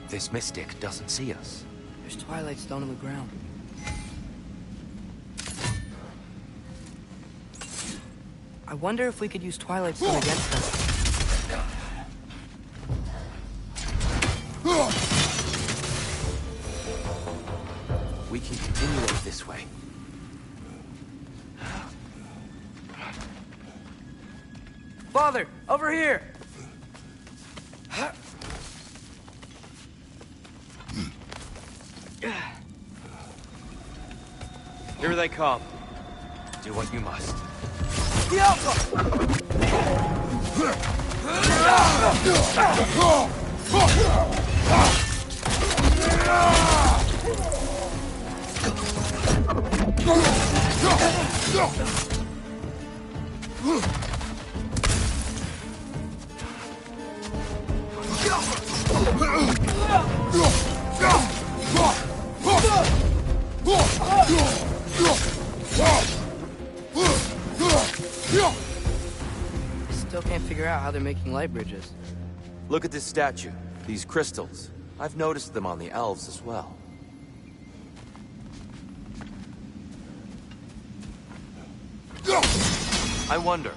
This mystic doesn't see us. There's Twilight Stone on the ground. I wonder if we could use Twilight Stone against them. We can continue it this way. Father, over here! Here they come. Do what you must. Still can't figure out how they're making light bridges. Look at this statue. These crystals. I've noticed them on the elves as well. I wonder,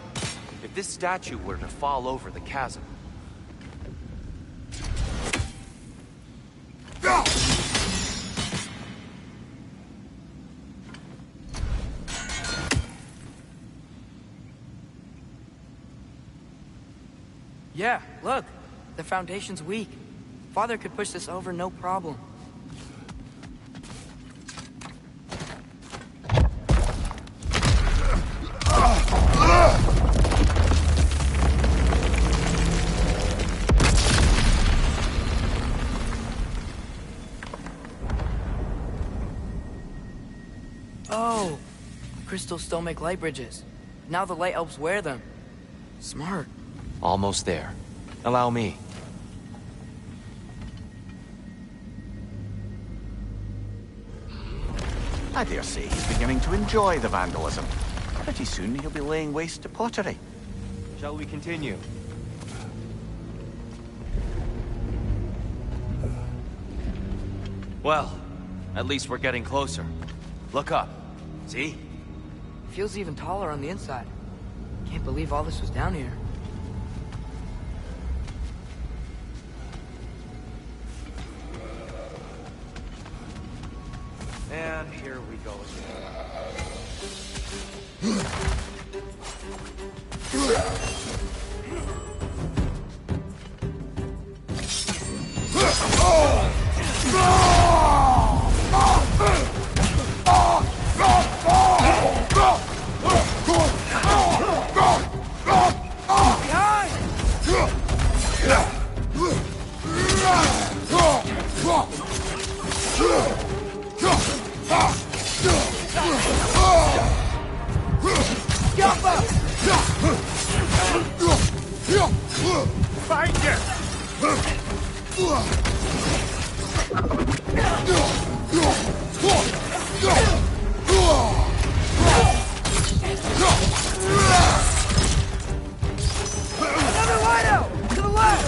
if this statue were to fall over the chasm... Yeah, look. The foundation's weak. Father could push this over no problem. Oh, crystals still make light bridges. Now the light elves wear them. Smart. Almost there. Allow me. I dare say he's beginning to enjoy the vandalism. Pretty soon he'll be laying waste to pottery. Shall we continue? Well, at least we're getting closer. Look up. See? Feels even taller on the inside. Can't believe all this was down here. And here we go again. Another wideout! To the left!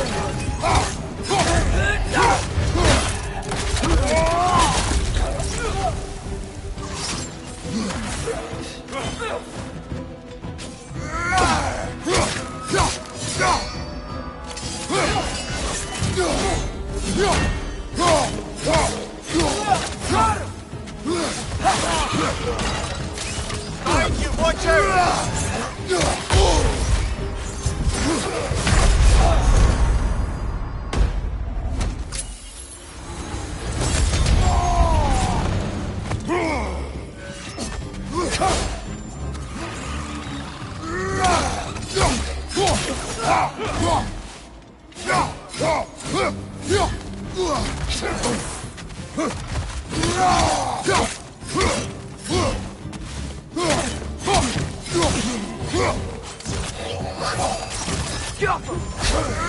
Got him! Behind you, watch out!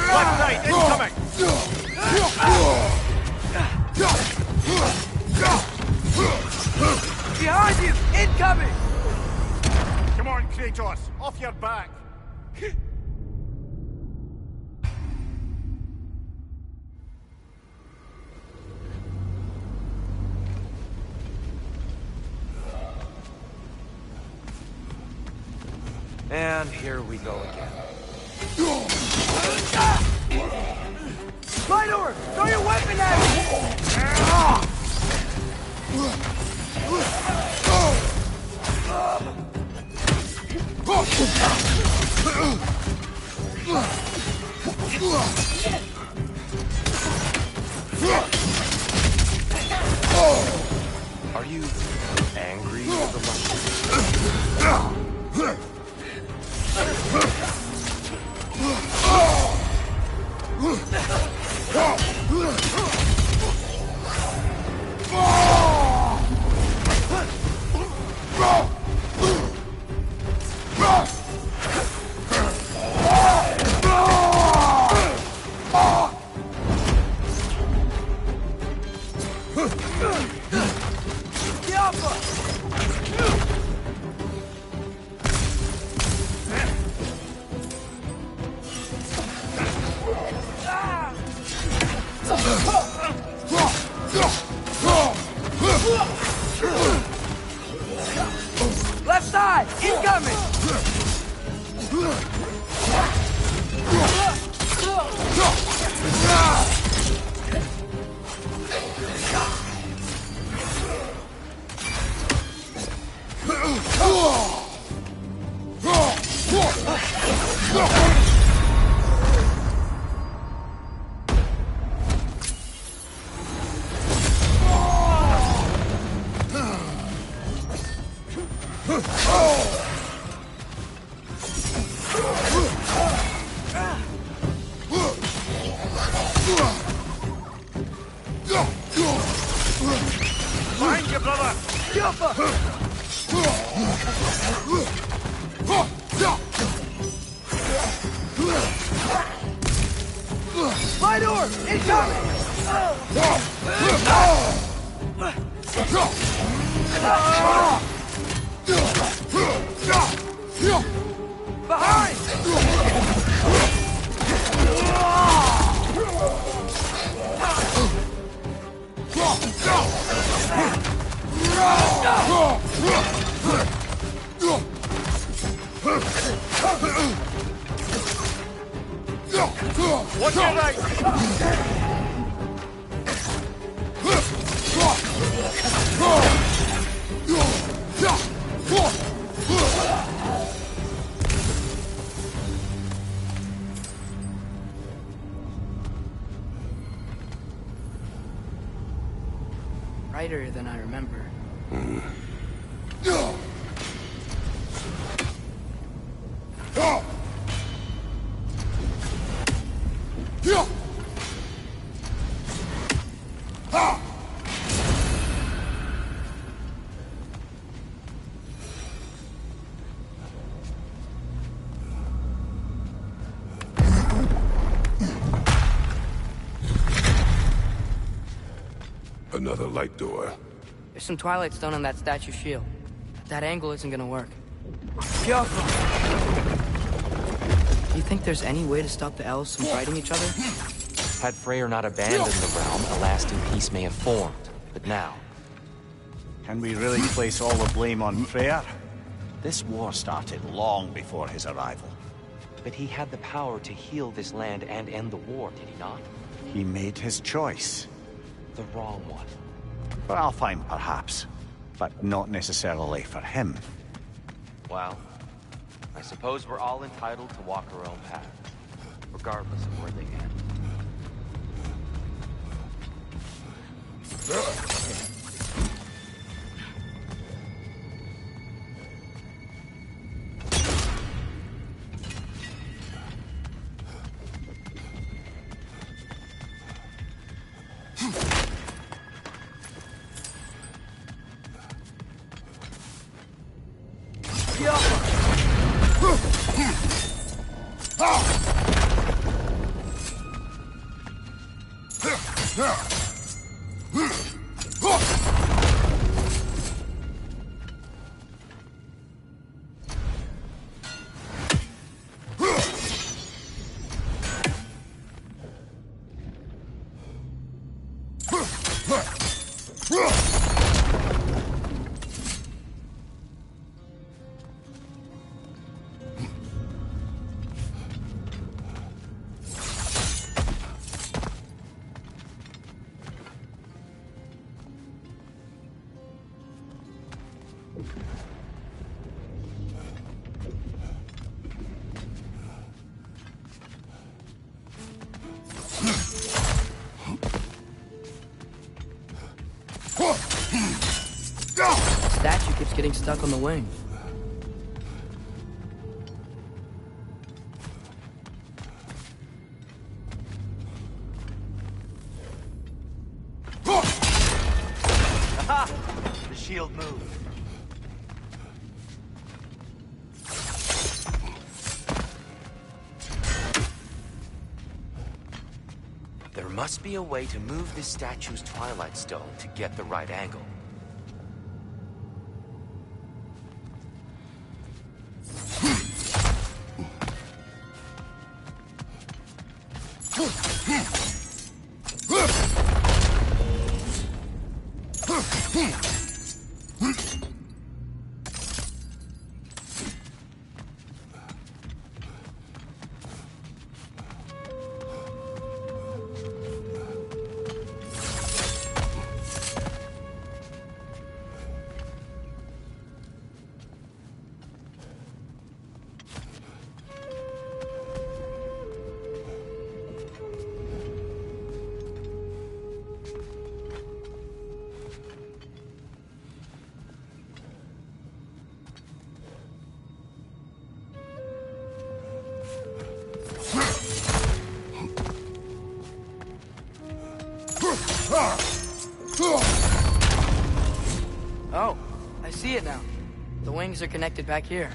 Left side, incoming! Behind you! Incoming! Come on, Kratos, off your back! And here we go again. Minor! Throw your weapon at me! Are you angry with the light? Left side! Incoming! Behind you, brother! My door! Incoming! Behind! Watch your right! Brighter than I remember. Another light door. There's some Twilight Stone on that statue shield. But that angle isn't gonna work. Do you think there's any way to stop the elves from fighting each other? Had Freyr not abandoned the realm, a lasting peace may have formed. But now... Can we really place all the blame on Freyr? This war started long before his arrival. But he had the power to heal this land and end the war, did he not? He made his choice. The wrong one. For Alfheim, perhaps. But not necessarily for him. Well, I suppose we're all entitled to walk our own path, regardless of where they end. The statue keeps getting stuck on the wing. Aha! The shield moved. There must be a way to move this statue's Twilight Stone to get the right angle. Oh, I see it now. The wings are connected back here.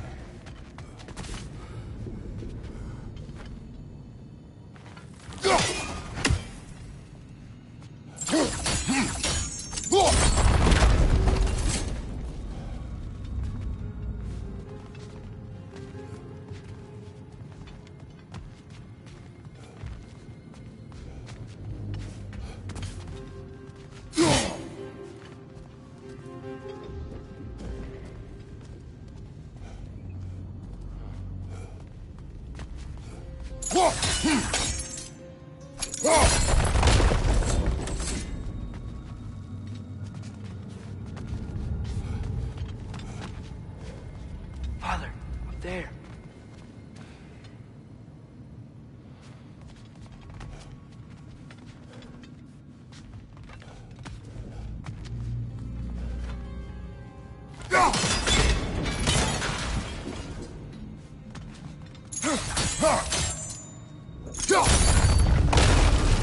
Father, up there.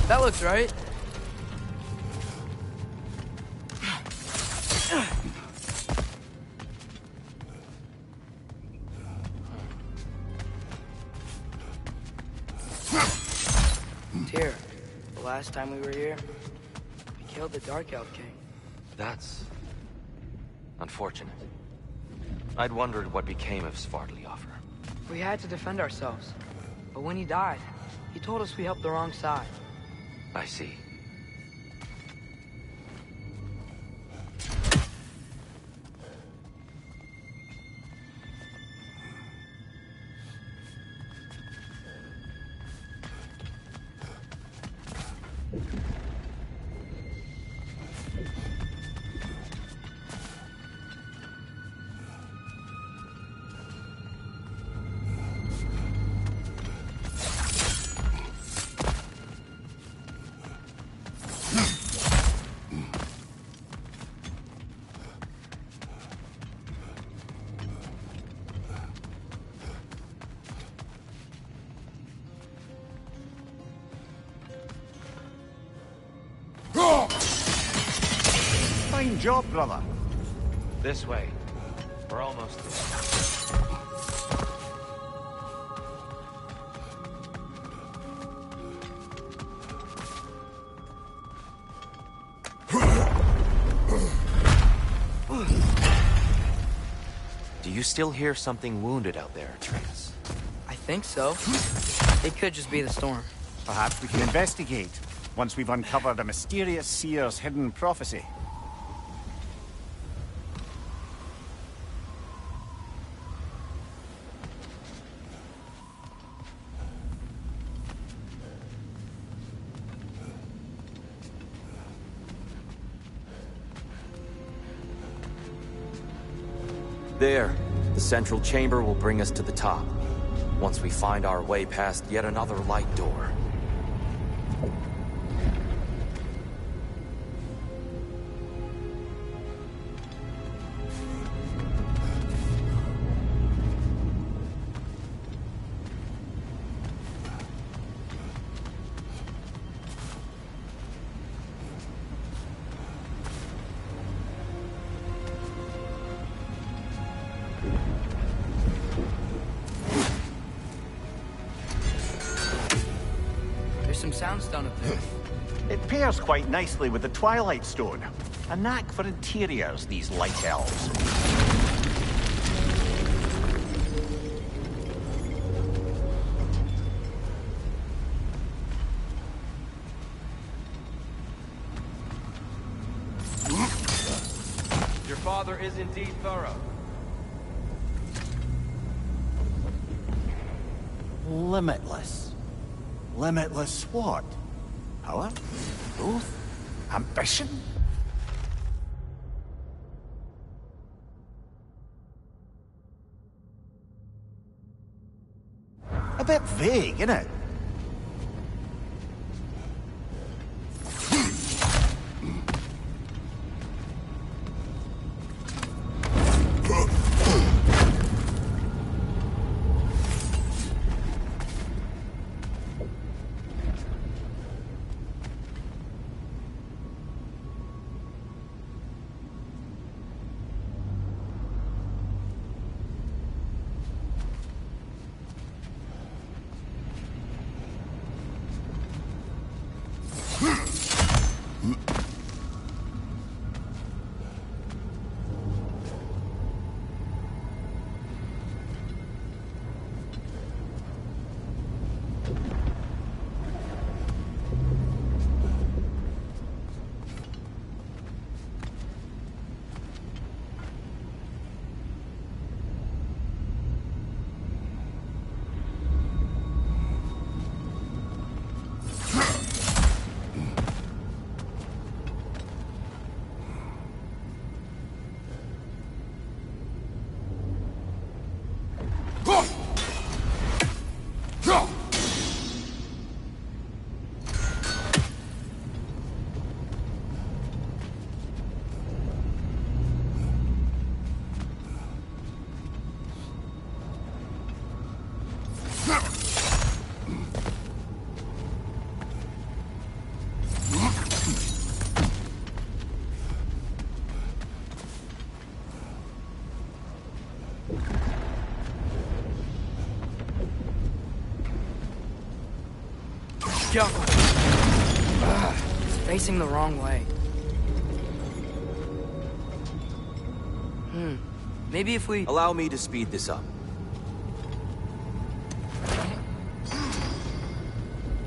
That looks right. Tyr, the last time we were here, we killed the Dark Elf King. That's... unfortunate. I'd wondered what became of Svartalfheim. We had to defend ourselves. But when he died, he told us we helped the wrong side. I see. Fine job, brother. This way. We're almost there. Do you still hear something wounded out there, Atreus? I think so. It could just be the storm. Perhaps we can investigate, once we've uncovered a mysterious seer's hidden prophecy. There. The central chamber will bring us to the top. Once we find our way past yet another light door. Some soundstone up there. It pairs quite nicely with the Twilight Stone. A knack for interiors, these light elves. Your father is indeed thorough. Limitless. Limitless what? Power? Growth? Ambition? A bit vague, isn't it? It's facing the wrong way. Maybe if we... Allow me to speed this up.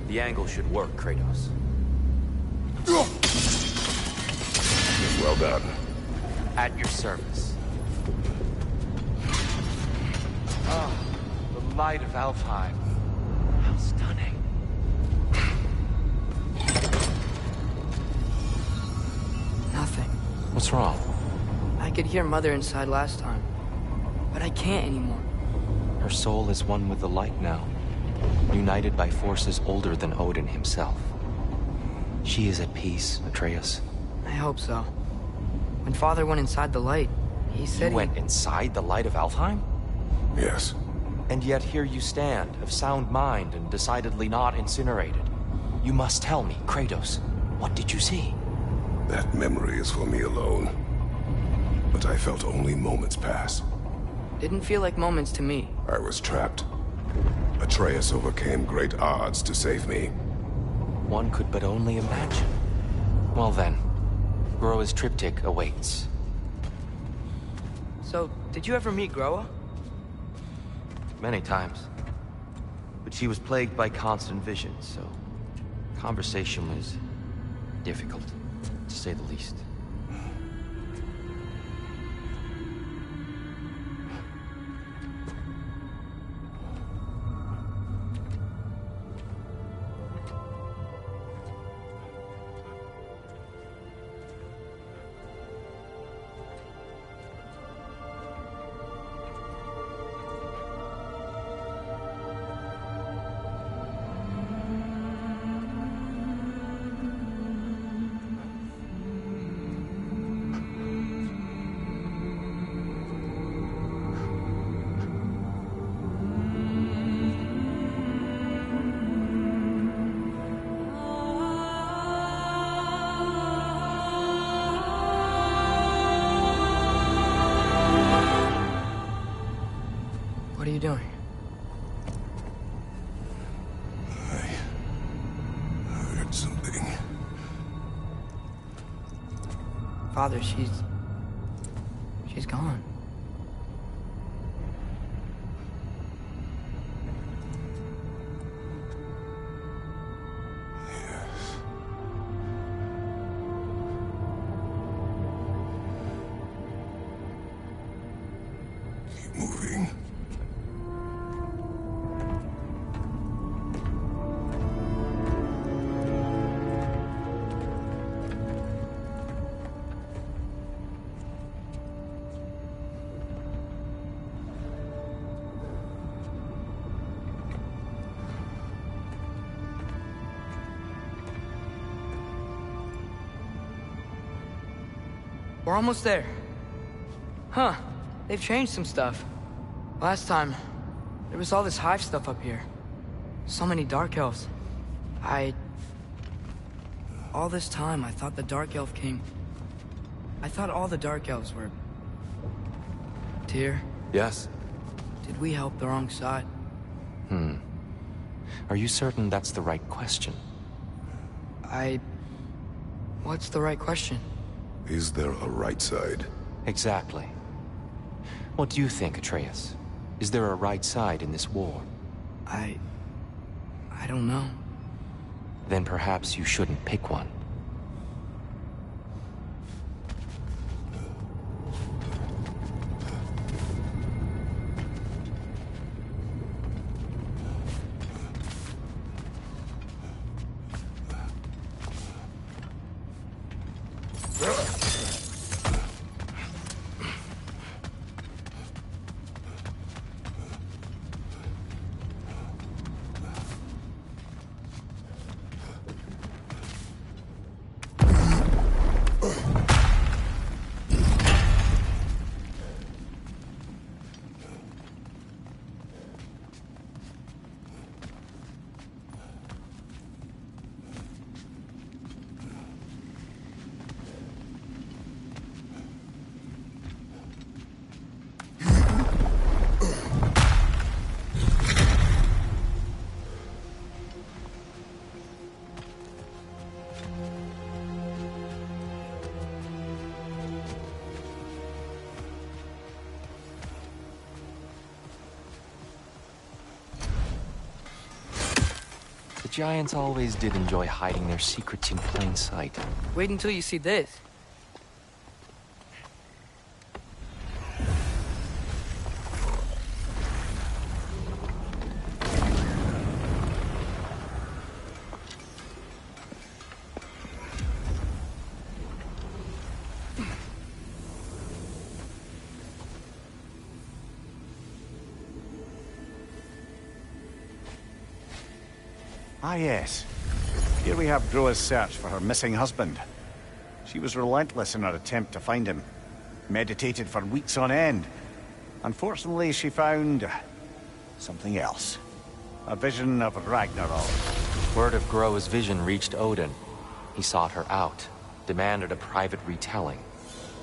The angle should work, Kratos. Well done. At your service. Oh, the light of Alfheim. How stunning. Nothing. What's wrong? I could hear Mother inside last time, but I can't anymore. Her soul is one with the light now, united by forces older than Odin himself. She is at peace, Atreus. I hope so. When Father went inside the light, he said You went inside the light of Alfheim? Yes. And yet here you stand, of sound mind and decidedly not incinerated. You must tell me, Kratos, what did you see? That memory is for me alone. But I felt only moments pass. Didn't feel like moments to me. I was trapped. Atreus overcame great odds to save me. One could but only imagine. Well then, Groa's triptych awaits. So, did you ever meet Groa? Many times. But she was plagued by constant visions, so conversation was difficult, to say the least. What are you doing? I heard something. Father, she's gone. Keep moving. We're almost there. Huh. They've changed some stuff. Last time, there was all this hive stuff up here. So many Dark Elves. All this time, I thought the Dark Elf King... I thought all the Dark Elves were... Tyr, Yes? did we help the wrong side? Are you certain that's the right question? What's the right question? Is there a right side? Exactly. What do you think, Atreus? Is there a right side in this war? I don't know. Then perhaps you shouldn't pick one. giants always did enjoy hiding their secrets in plain sight. Wait until you see this. Ah, yes. Here we have Groa's search for her missing husband. She was relentless in her attempt to find him. Meditated for weeks on end. Unfortunately, she found something else. A vision of Ragnarok. Word of Groa's vision reached Odin. He sought her out, demanded a private retelling.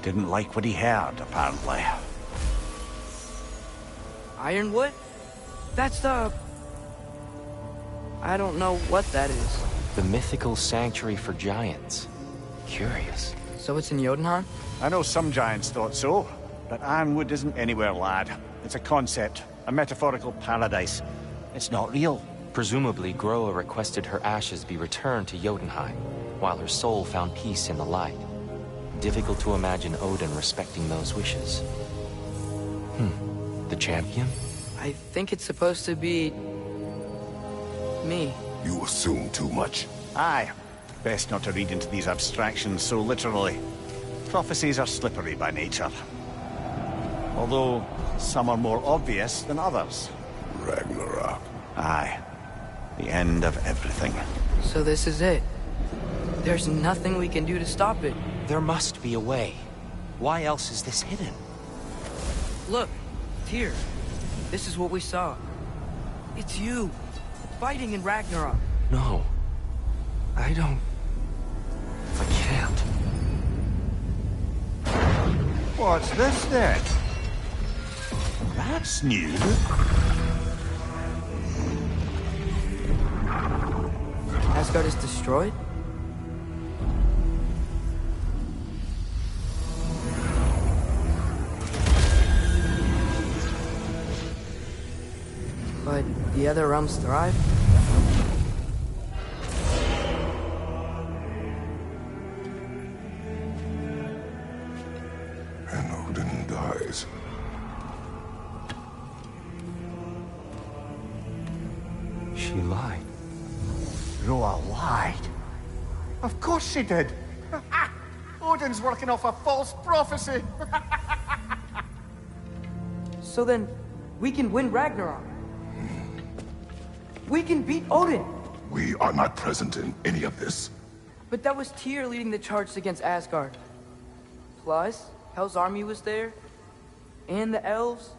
Didn't like what he heard, apparently. Ironwood? That's the... I don't know what that is. The mythical sanctuary for giants. Curious. So it's in Jotunheim? I know some giants thought so, but Ironwood isn't anywhere, lad. It's a concept, a metaphorical paradise. It's not real. Presumably, Groa requested her ashes be returned to Jotunheim, while her soul found peace in the light. Difficult to imagine Odin respecting those wishes. The champion? I think it's supposed to be... me. You assume too much. Aye. Best not to read into these abstractions so literally. Prophecies are slippery by nature. Although, some are more obvious than others. Ragnarok. Aye. The end of everything. So this is it. There's nothing we can do to stop it. There must be a way. Why else is this hidden? Look, here. This is what we saw. It's you, fighting in Ragnarok. No. I don't... I can't. What's this then? That's new. Asgard is destroyed? But the other realms thrive? And Odin dies. She lied. Groa lied. Of course she did. Odin's working off a false prophecy. So then, we can win Ragnarok. We can beat Odin. We are not present in any of this. But that was Tyr leading the charge against Asgard. Plus, Hell's army was there. And the elves.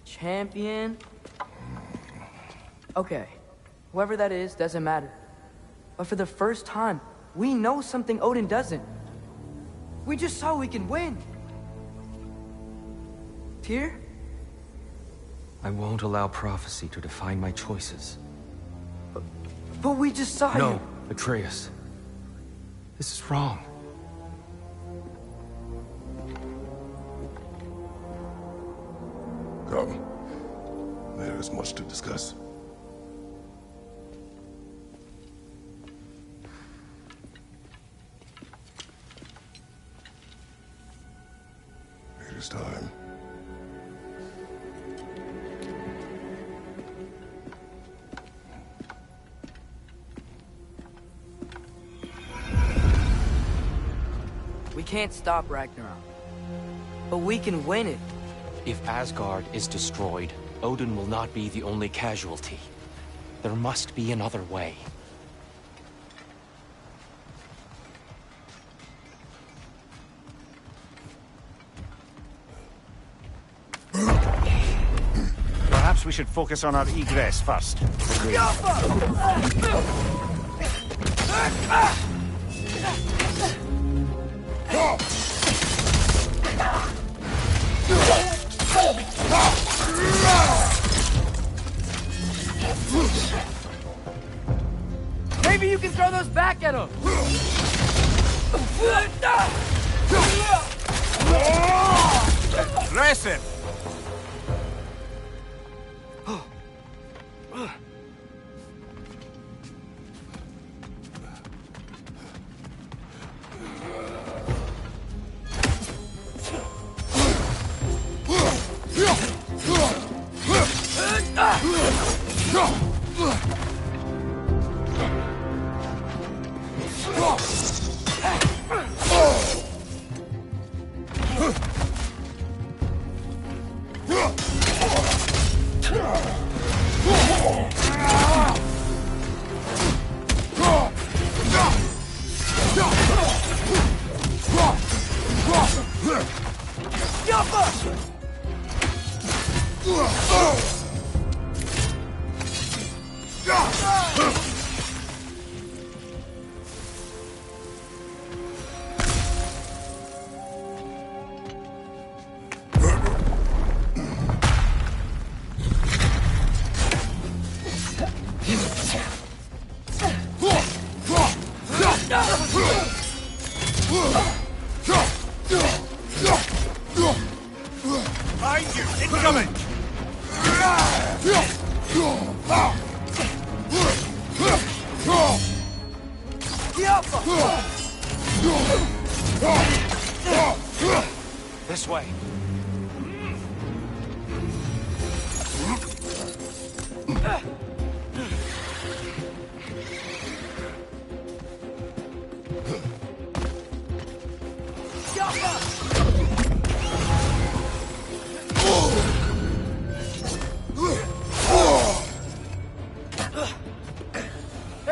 Champion. Okay. Whoever that is, doesn't matter. But for the first time, we know something Odin doesn't. We just saw we can win. Tyr? I won't allow prophecy to define my choices. But we just saw No, you. Atreus. This is wrong. Come. There is much to discuss. It is time. We can't stop Ragnarok. But we can win it. If Asgard is destroyed, Odin will not be the only casualty. There must be another way. Perhaps we should focus on our egress first. Agreed. Maybe you can throw those back at him. Impressive! Behind you! Incoming! This way.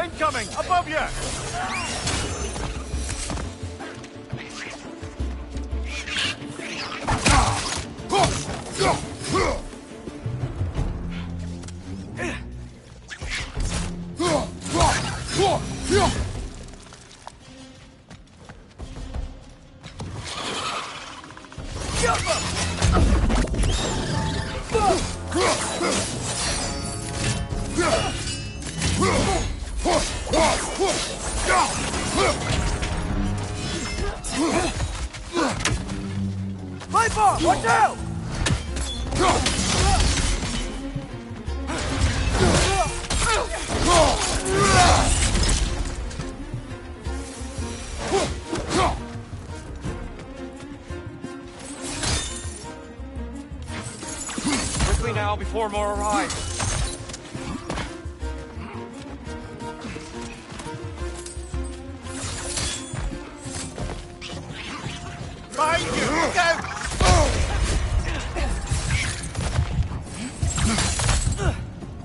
Incoming! Above you! Light bar! Watch out! Quickly now, before more arrive. Behind you! Look out!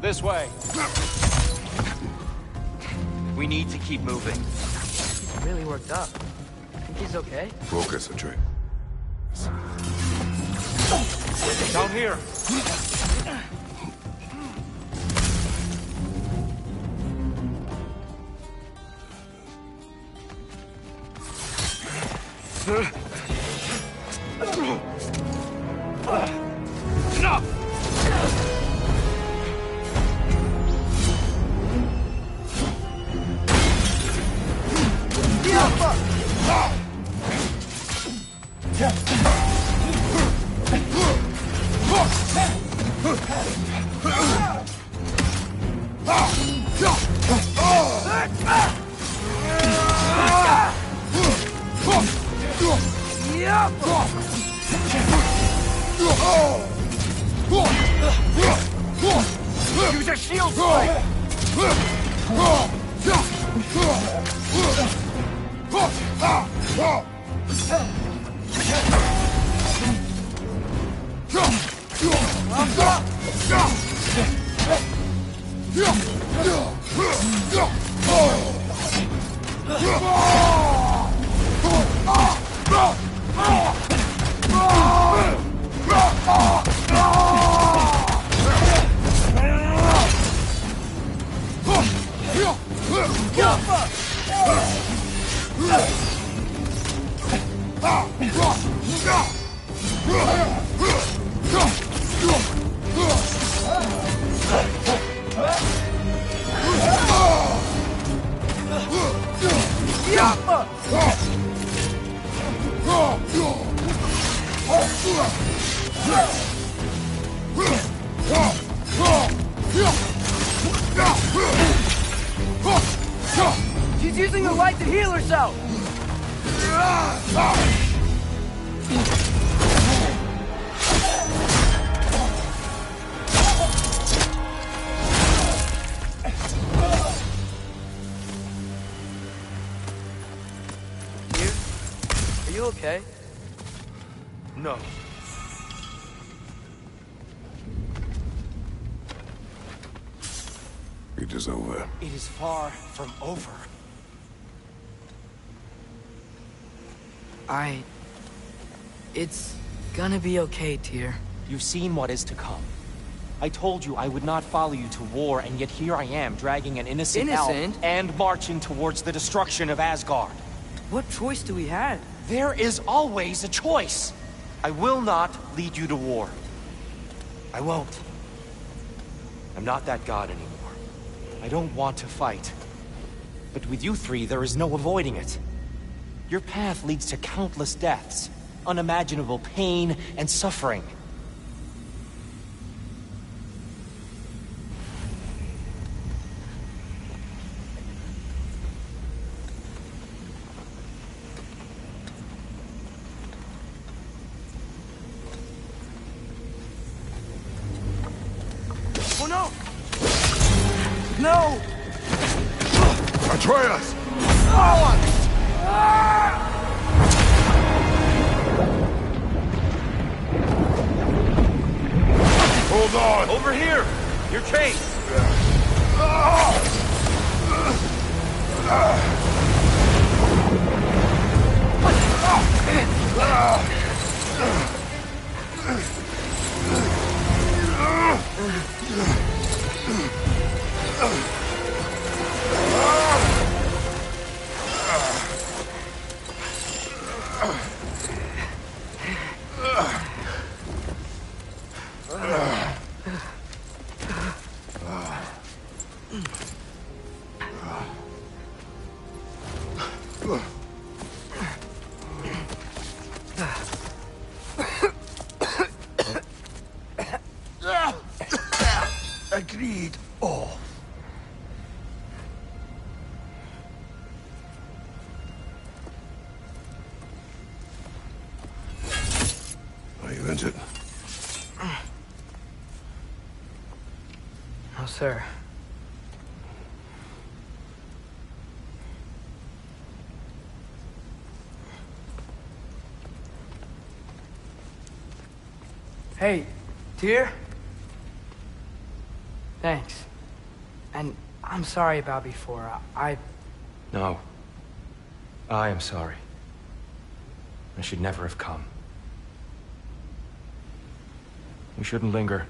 This way. We need to keep moving. He's really worked up. I think he's okay. Focus, Trey. Down here. Use a shield strike! She's using the light to heal herself! you okay? No. It is over. It is far from over. It's gonna be okay, Tyr. You've seen what is to come. I told you I would not follow you to war, and yet here I am, dragging an innocent elf and marching towards the destruction of Asgard. What choice do we have? There is always a choice. I will not lead you to war. I won't. I'm not that god anymore. I don't want to fight. But with you three, there is no avoiding it. Your path leads to countless deaths, unimaginable pain and suffering. Oh no! No! Atreus! Hold on! Over here! Your chain! Agreed. Oh. Are you injured? No, sir. Hey, Tyr? Thanks. And I'm sorry about before. No. I am sorry. I should never have come. We shouldn't linger.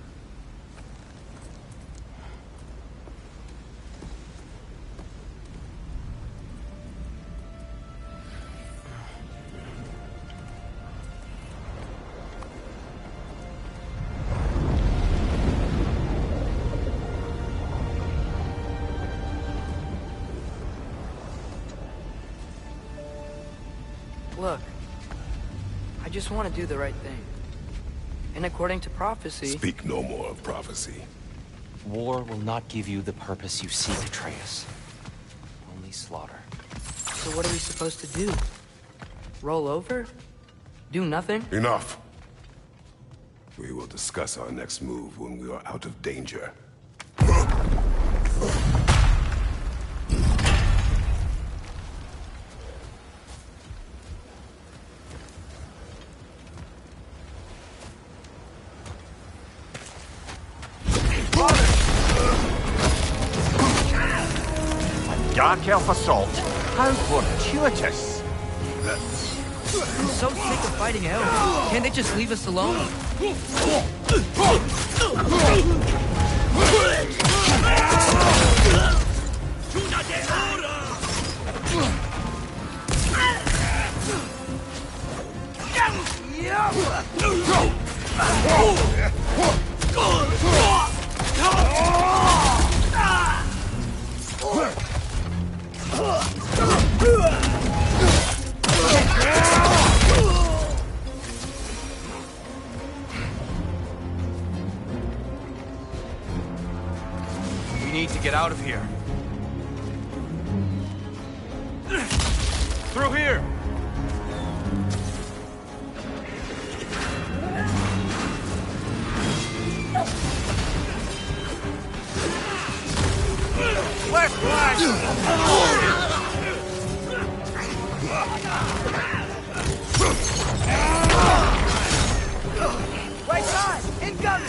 Look, I just want to do the right thing. And according to prophecy... Speak no more of prophecy. War will not give you the purpose you seek, Atreus. Only slaughter. So what are we supposed to do? Roll over? Do nothing? Enough. We will discuss our next move when we are out of danger. Dark elf assault. How fortuitous. I'm so sick of fighting elves. Can't they just leave us alone? We need to get out of here. Through here! Left flank! Right side! Incoming!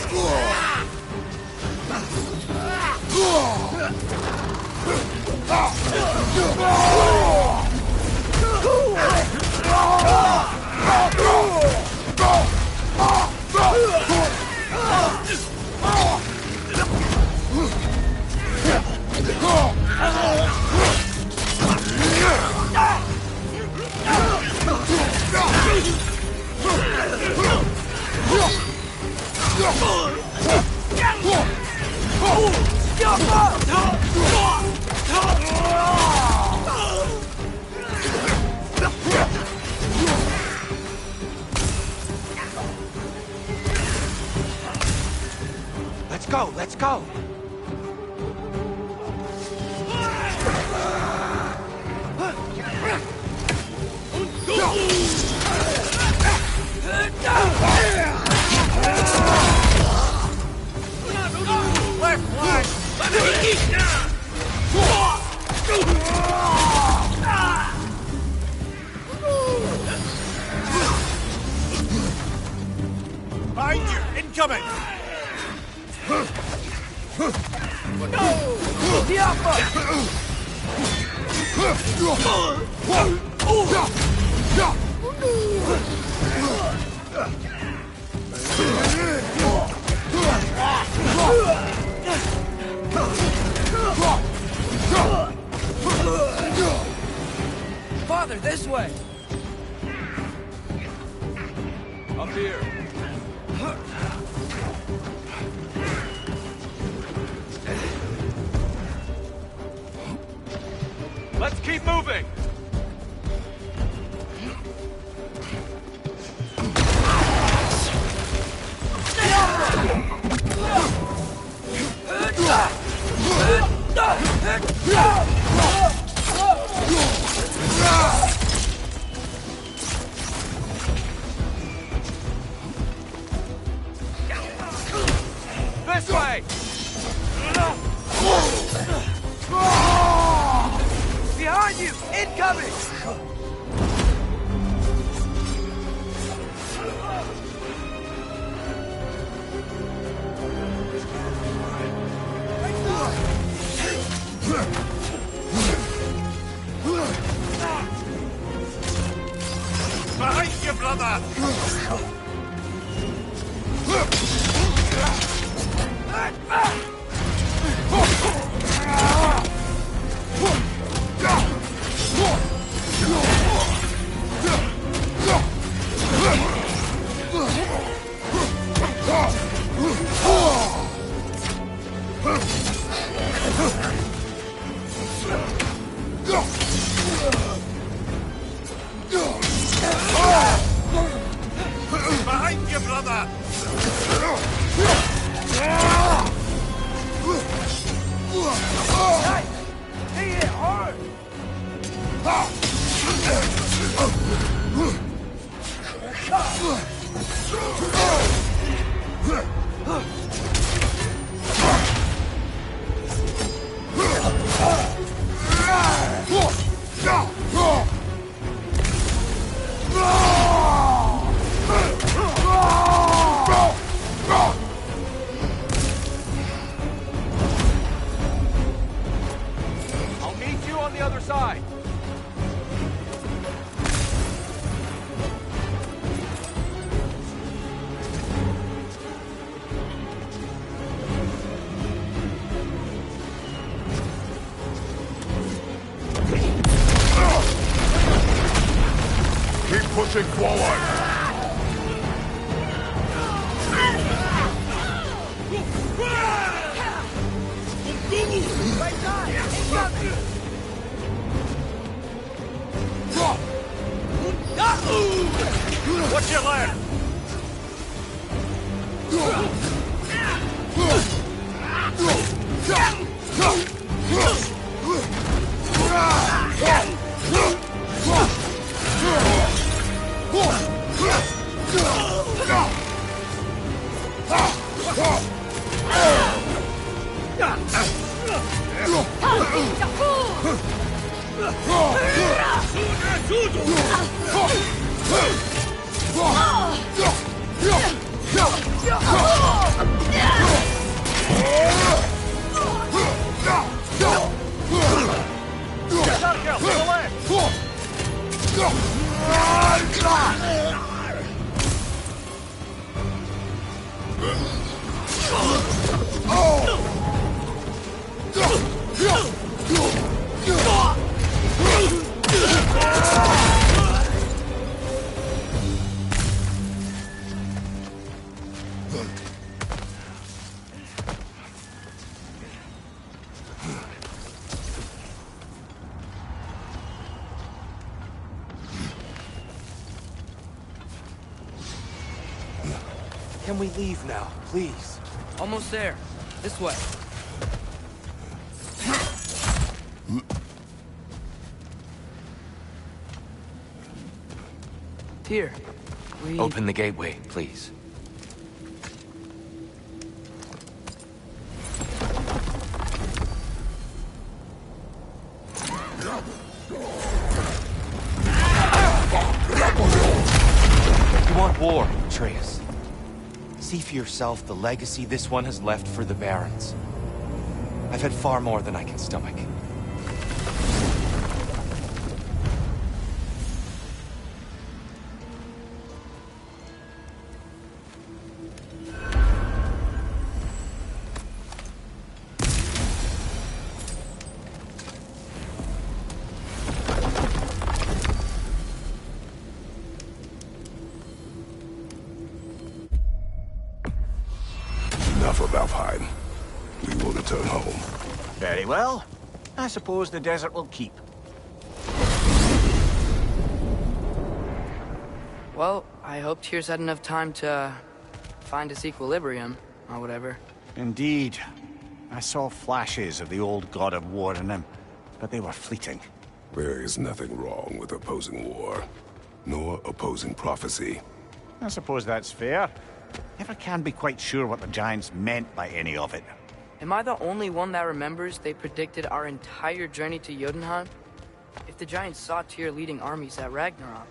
Let's go, let's go! Left flank! Behind you! Incoming! Father, this way! Up here. Let's keep moving! This way! Behind you! Incoming! Behind you, brother! Behind you, brother! Hit it hard! I'll meet you on the other side. Keep pushing forward! Right side! Incoming! What's your left? Can we leave now, please? Almost there. This way. Here. Open the gateway, please. You want war, Atreus. See for yourself the legacy this one has left for the Barons. I've had far more than I can stomach. Enough of Alfheim. We will return home. Very well. I suppose the desert will keep. Well, I hope Tyr's had enough time to find its equilibrium, or whatever. Indeed. I saw flashes of the old god of war in him, but they were fleeting. There is nothing wrong with opposing war, nor opposing prophecy. I suppose that's fair. Never can be quite sure what the Giants meant by any of it. Am I the only one that remembers they predicted our entire journey to Jotunheim? If the Giants saw Tyr leading armies at Ragnarok,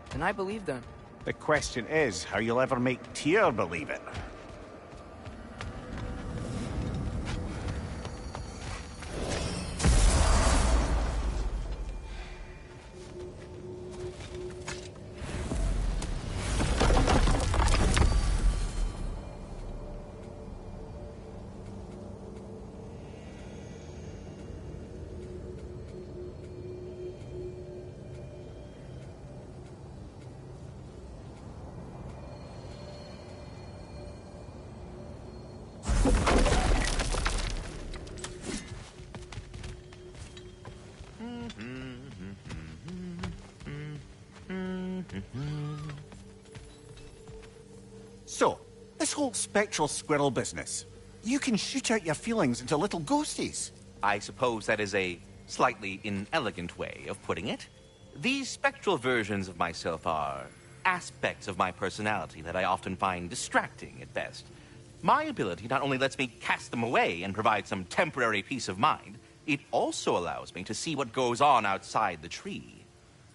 then I believe them. The question is how you'll ever make Tyr believe it. So, this whole spectral squirrel business, you can shoot out your feelings into little ghosties. I suppose that is a slightly inelegant way of putting it. These spectral versions of myself are aspects of my personality that I often find distracting at best. My ability not only lets me cast them away and provide some temporary peace of mind, it also allows me to see what goes on outside the tree.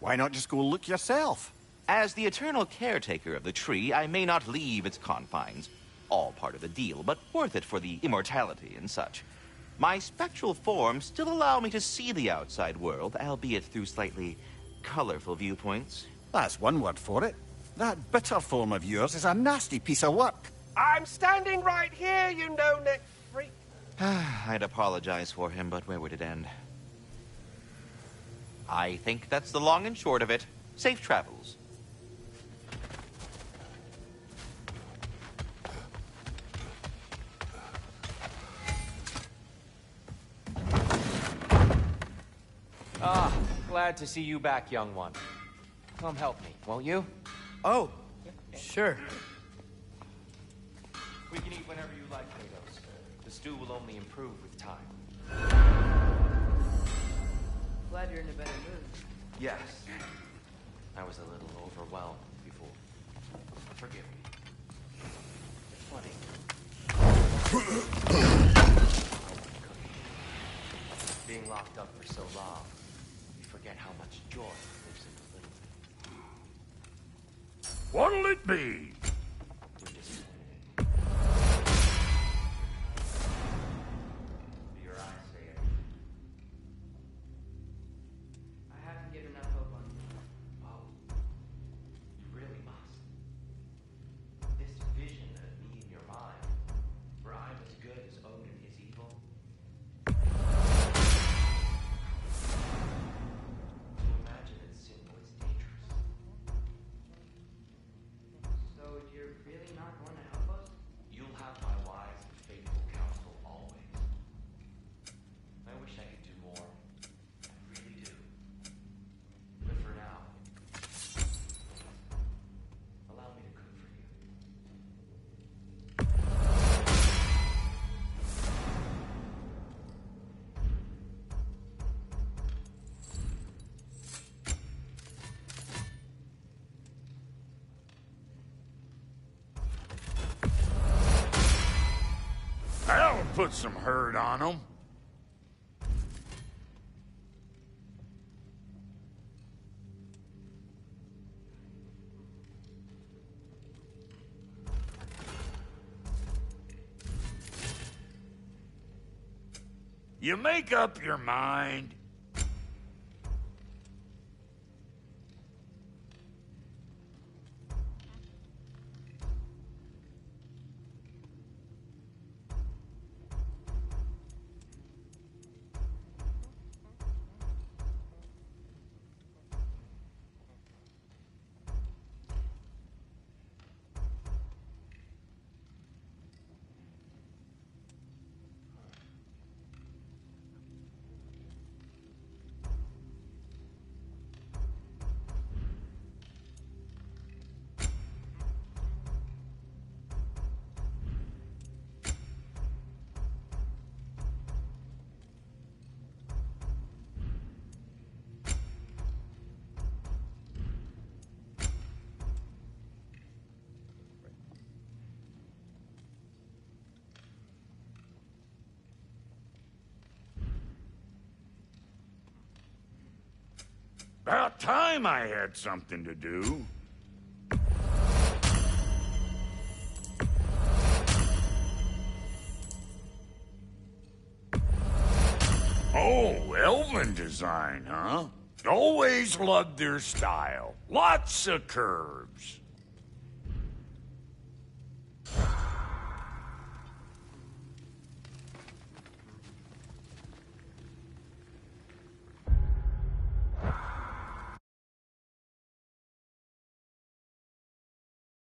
Why not just go look yourself? As the eternal caretaker of the tree, I may not leave its confines. All part of the deal, but worth it for the immortality and such. My spectral forms still allow me to see the outside world, albeit through slightly colorful viewpoints. That's one word for it. That bitter form of yours is a nasty piece of work. I'm standing right here, you no-neck freak. I'd apologize for him, but where would it end? I think that's the long and short of it. Safe travels. Ah, glad to see you back, young one. Come help me, won't you? Oh, sure. We can eat whenever you like, Kratos. The stew will only improve with time. Glad you're in a better mood. Yes. I was a little overwhelmed before. Forgive me. Being locked up for so long, you forget how much joy lives in the little things. What'll it be? I haven't given enough hope on you. Oh, you really must. This vision of me in your mind, where I'm as good as Odin is evil. To imagine that sin was dangerous. So you're really not going to help us? You'll have my wise and faithful counsel always. I wish I could do more. I really do. But for now, allow me to cook for you. That'll put some hurt on them. You make up your mind. About time I had something to do. Oh, elven design, huh? Always loved their style. Lots of curves.